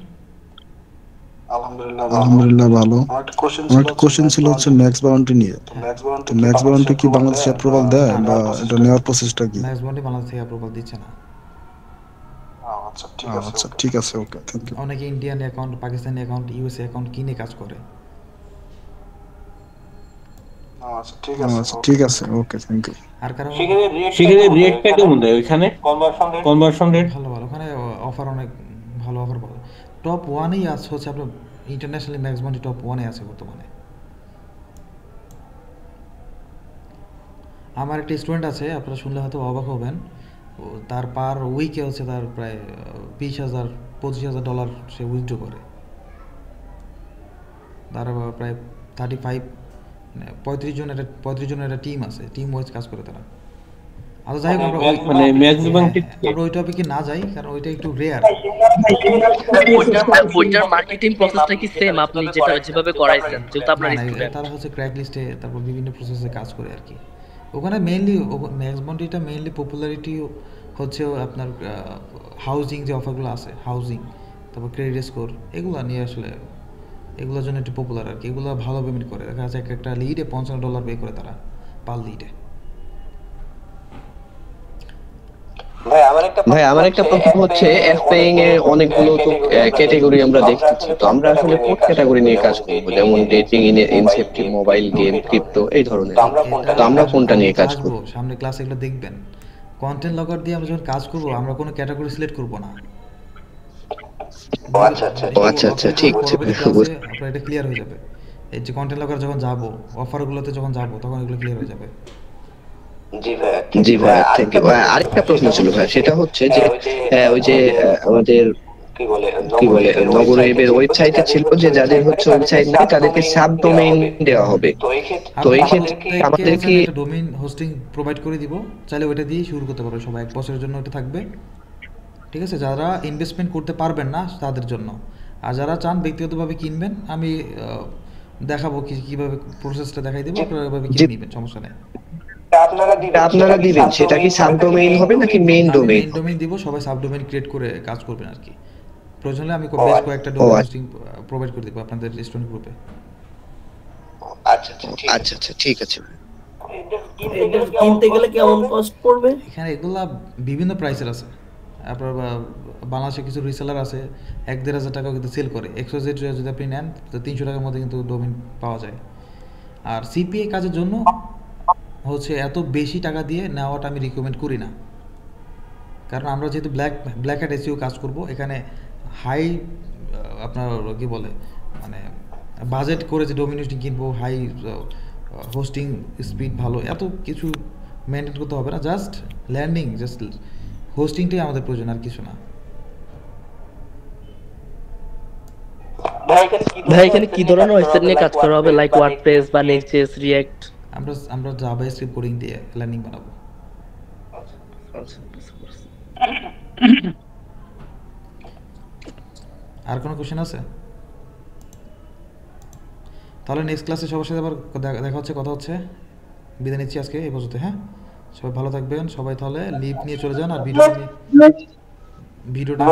আলহামদুলিল্লাহ ভালো। আমার একটা কোশ্চেন ছিল হচ্ছে ম্যাক্স বাউন্ডারি নিয়ে। তো ম্যাক্স বাউন্ডারি কি বাংলাদেশে অ্যাপ্রুভাল দেয় বা এটা নেওয়ার প্রসেসটা কি? ম্যাক্স বাউন্ডারি বাংলাদেশ থেকে অ্যাপ্রুভাল দিচ্ছে না। আচ্ছা ঠিক আছে, ওকে থ্যাংক ইউ। অনেকে Indian account, Pakistani account, USA account কিনে কাজ করে। আচ্ছা ঠিক আছে, ওকে থ্যাংক ইউ। আর কারণ সেখানে রেটটা কেমন দেয় ওইখানে? কনভার্সন রেট ভালো ওখানে অফার অনেক ভালো অফার পাবে। টপ 1-এই আছে হচ্ছে আপনার ইন্টারন্যাশনালি ম্যাক্স বাউন্ডারি টপ 1-এ আছে বর্তমানে। আমার একটা স্টুডেন্ট আছে, আপনারা শুনলে হয়তো অবাক হবেন, তার পার উইকে হচ্ছে তার প্রায় $20,000-25,000 সে উইথড্র করে। তার প্রায় 35 জনের একটা টিম আছে, টিম ওয়াইজ কাজ করে তারা। আচ্ছা যাই হোক, আমরা ওই টপিকে না যাই কারণ ওইটা একটু রেয়ার। ওইটার মার্কেটিং প্রসেসটা কি সেম আপনি যেটা যেভাবে করাইছেন, যেটা আপনার স্টুডেন্ট? তারা হচ্ছে ক্র্যাক লিস্টে, তারপর বিভিন্ন প্রসেসে কাজ করে আর কি। ওখানে মেইনলি ম্যাক্স বাউন্ডারিটা মেইনলি পপুলারিটি হচ্ছে আপনার হাউজিং যে অফারগুলো আছে, হাউজিং, তারপর ক্রেডিট স্কোর, এগুলো নিয়ে আসলে এগুলোর জন্য একটু পপুলার আর কি। এগুলো ভালো পেমেন্ট করে, দেখা যাচ্ছে একটা লিডে $55 পে করে তারা পার লিডে। ভাই আমার একটা প্রশ্ন হচ্ছে, এফপেইং এর অনেকগুলো তো ক্যাটাগরি আমরা দেখতেছি, তো আমরা আসলে কোন ক্যাটাগরি নিয়ে কাজ করব? যেমন ডেটিং, ইনসেপ্টিভ, মোবাইল গেম, ক্রিপ্টো এই ধরনের, তো আমরা কোনটা নিয়ে কাজ করব? সামনে ক্লাসে এগুলো দেখবেন। কন্টেন্ট লকার দিয়ে আমরা যখন কাজ করব আমরা কোনো ক্যাটাগরি সিলেক্ট করব না। আচ্ছা ঠিক আছে, আপনার এটা ক্লিয়ার হয়ে যাবে। এই যে কন্টেন্ট লকার যখন যাব, অফারগুলোতে যখন যাব, তখন এগুলো ক্লিয়ার হয়ে যাবে। জি ভাই থ্যাংক ইউ। আরেকটা প্রশ্ন ছিল ভাই, সেটা হচ্ছে যে ওই যে আমাদের কি বলে নগর ওয়েবের ওয়েবসাইটে ছিল যে যাদের হচ্ছে ওয়েবসাইট নাই তাদেরকে সাব ডোমেইন দেওয়া হবে, তো এই ক্ষেত্রে আমাদের কি ডোমেইন হোস্টিং প্রোভাইড করে দিব, চাইলে ওইটা দিয়ে শুরু করতে পারবে সবাই, 1 বছরের জন্য ওটা থাকবে, ঠিক আছে? যারা ইনভেস্টমেন্ট করতে পারবেন না তাদের জন্য, আর যারা চান ব্যক্তিগতভাবে কিনবেন, আমি দেখাবো কিভাবে প্রসেসটা দেখাই দেবো, আপনারা এভাবে কিনে নেবেন, সমস্যা নেই। আপনারা দিবেন সেটা কি সাব ডোমেইন হবে নাকি মেইন ডোমেইন? মেইন ডোমেইন দিব, সবাই সাব ডোমেইন ক্রিয়েট করে কাজ করবেন আর কি। প্রয়োজন হলে আমি বেশ কয়েকটা ডোমেইন হোস্টিং প্রোভাইড করে দেব আপনাদের রেস্টুরেন্ট গ্রুপে। আচ্ছা ঠিক আছে। এটা কিনতে গেলে কেমন কস্ট পড়বে? এখানে এগুলা বিভিন্ন প্রাইসের আছে। আপনার বাংলাদেশে কিছু রিসেলার আছে 1-1.5 টাকা কিন্তু সেল করে। XYZ যদি আপনি নেন তো 300 টাকার মধ্যে কিন্তু ডোমেইন পাওয়া যায়। আর সিপিএ কাজের জন্য হচ্ছে এত বেশি টাকা দিয়ে নেওয়াটা আমি রিকমেন্ড করি না, কারণ আমরা যেহেতু ব্ল্যাক হ্যাট এসইও কাজ করব, এখানে হাই আপনার কি বলে মানে বাজেট করে যে ডোমেইন হোস্টিং কিনবো, হাই হোস্টিং স্পিড ভালো, এত কিছু মেনটেন করতে হবে না। জাস্ট ল্যান্ডিং, জাস্ট হোস্টিংটাই আমাদের প্রয়োজন, আর কিছু না। ভাই এখানে কি ধরনের ওয়েবসাইট নিয়ে কাজ করা হবে, লাইক ওয়ার্ডপ্রেস বা নেক্সট.জেএস, রিঅ্যাক্ট? আমরা জাভাস্ক্রিপ্ট কোডিং দিয়ে ল্যান্ডিং বানাবো। আর কোনো কোশ্চেন আছে? তাহলে নেক্সট ক্লাসে সবার সাথে আবার দেখা হচ্ছে, কথা হচ্ছে। বিদায় নিচ্ছি আজকে এই পর্যন্ত। হ্যাঁ, সবাই ভালো থাকবেন। সবাই তাহলে লিভ নিয়ে চলে যান। আর ভিডিওটা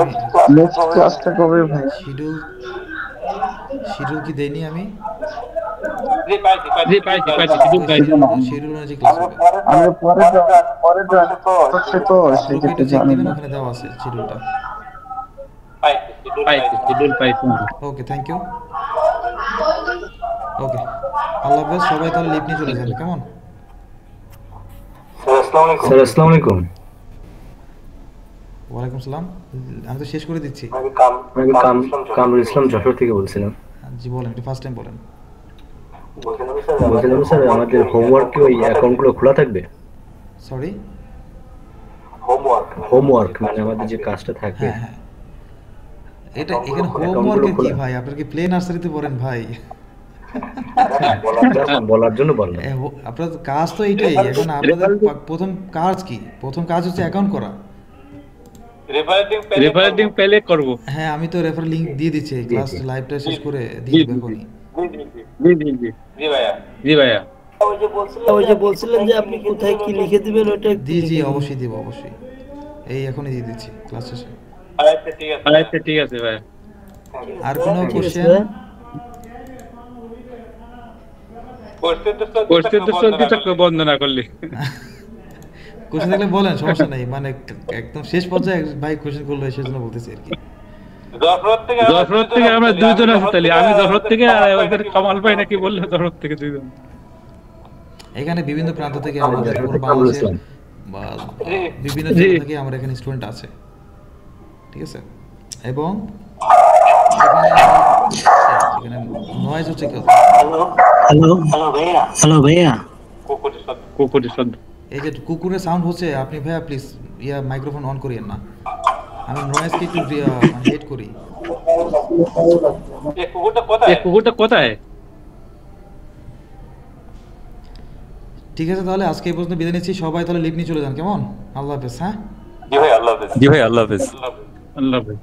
নেক্সট ক্লাসটা কবে ভাই? শিডিউল কি দেইনি আমি? শিডিউল অনুযায়ী ক্লাস হবে। আমি পরে জয়েন করতে তো সেক্ষেত্রে জানেন ওখানে দেওয়া আছে শিডিউলটা। ওকে, থ্যাংক ইউ। ওকে, আল্লাহ হাফেজ। সবাই তাহলে লিভ নিয়ে চলে যান, কেমন? স্যার আসসালামু আলাইকুম। ওয়ালাইকুম সালাম। আমি তো শেষ করে দিচ্ছি। আমি কামরুল ইসলাম যশোর থেকে বলছিলাম। জি বলেন, একটু ফার্স্ট টাইম বলেন। বলছিলাম স্যার আমাদের হোমওয়ার্ক কি ওই অ্যাকাউন্টগুলো খোলা থাকবে? সরি, হোমওয়ার্ক মানে আমাদের যে কাজটা থাকে। হ্যাঁ, এটা এখানে হোমওয়ার্ক কি ভাই? আপনারা কি প্লে নার্সারিতে পড়েন ভাই? বলার জন্য বললাম। আপনাদের কাজ তো এইটাই। এখন আপনাদের প্রথম কাজ কি? প্রথম কাজ হচ্ছে অ্যাকাউন্ট করা। রেফারেল লিংক পেলে করব। হ্যাঁ, আমি তো রেফারেল লিংক দিয়ে দিচ্ছি, ক্লাস লাইভটা শেষ করে দিয়ে দেব এখনই। জি ভাইয়া। ওই যে বলছিলেন যে আপনি কোথায় কি লিখে দিবেন ওটা? জি অবশ্যই দেব, অবশ্যই। এই এখনই দিয়ে দিচ্ছি ক্লাস শেষে। আচ্ছা ঠিক আছে ভাই। আর কোনো কোশ্চেন? কোশ্চেন তো সত্যি থাকবে বন্ধ না করলে। কোশ্চেন থাকলে বলেন, সমস্যা নাই। মানে একদম শেষ পর্যায়ে ভাই কোশ্চেন করলো, সেজন্য বলতেছি আর কি। যশোর থেকে আমরা দুইজন আছি তাহলে। আমি যশোর থেকে, আর ওদের কামাল ভাই নাকি বললো যশোর থেকে দুইজন। এখানে বিভিন্ন প্রান্ত থেকে আমাদের বাংলাদেশের বিভিন্ন জায়গা থেকে আমাদের এখানে স্টুডেন্ট আছে, ঠিক আছে? এবং এখানে নয়েজ হচ্ছে কি? হ্যালো ভাইয়া। এই যে কুকুরের সাউন্ড হচ্ছে, আপনি ভাইয়া প্লিজ মাইক্রোফোন অন করিয়েন না। আমি নয়েজকে একটু হেড করি। কুকুরটা কোথায়? ঠিক আছে, তাহলে আজকে এই পর্যন্ত বিদায় নিচ্ছি। সবাই তাহলে লিভ নিয়ে চলে যান, কেমন? আল্লাহ হাফেজ। হ্যাঁ জি ভাই, আল্লাহ হাফেজ। আল্লাহ হাফেজ।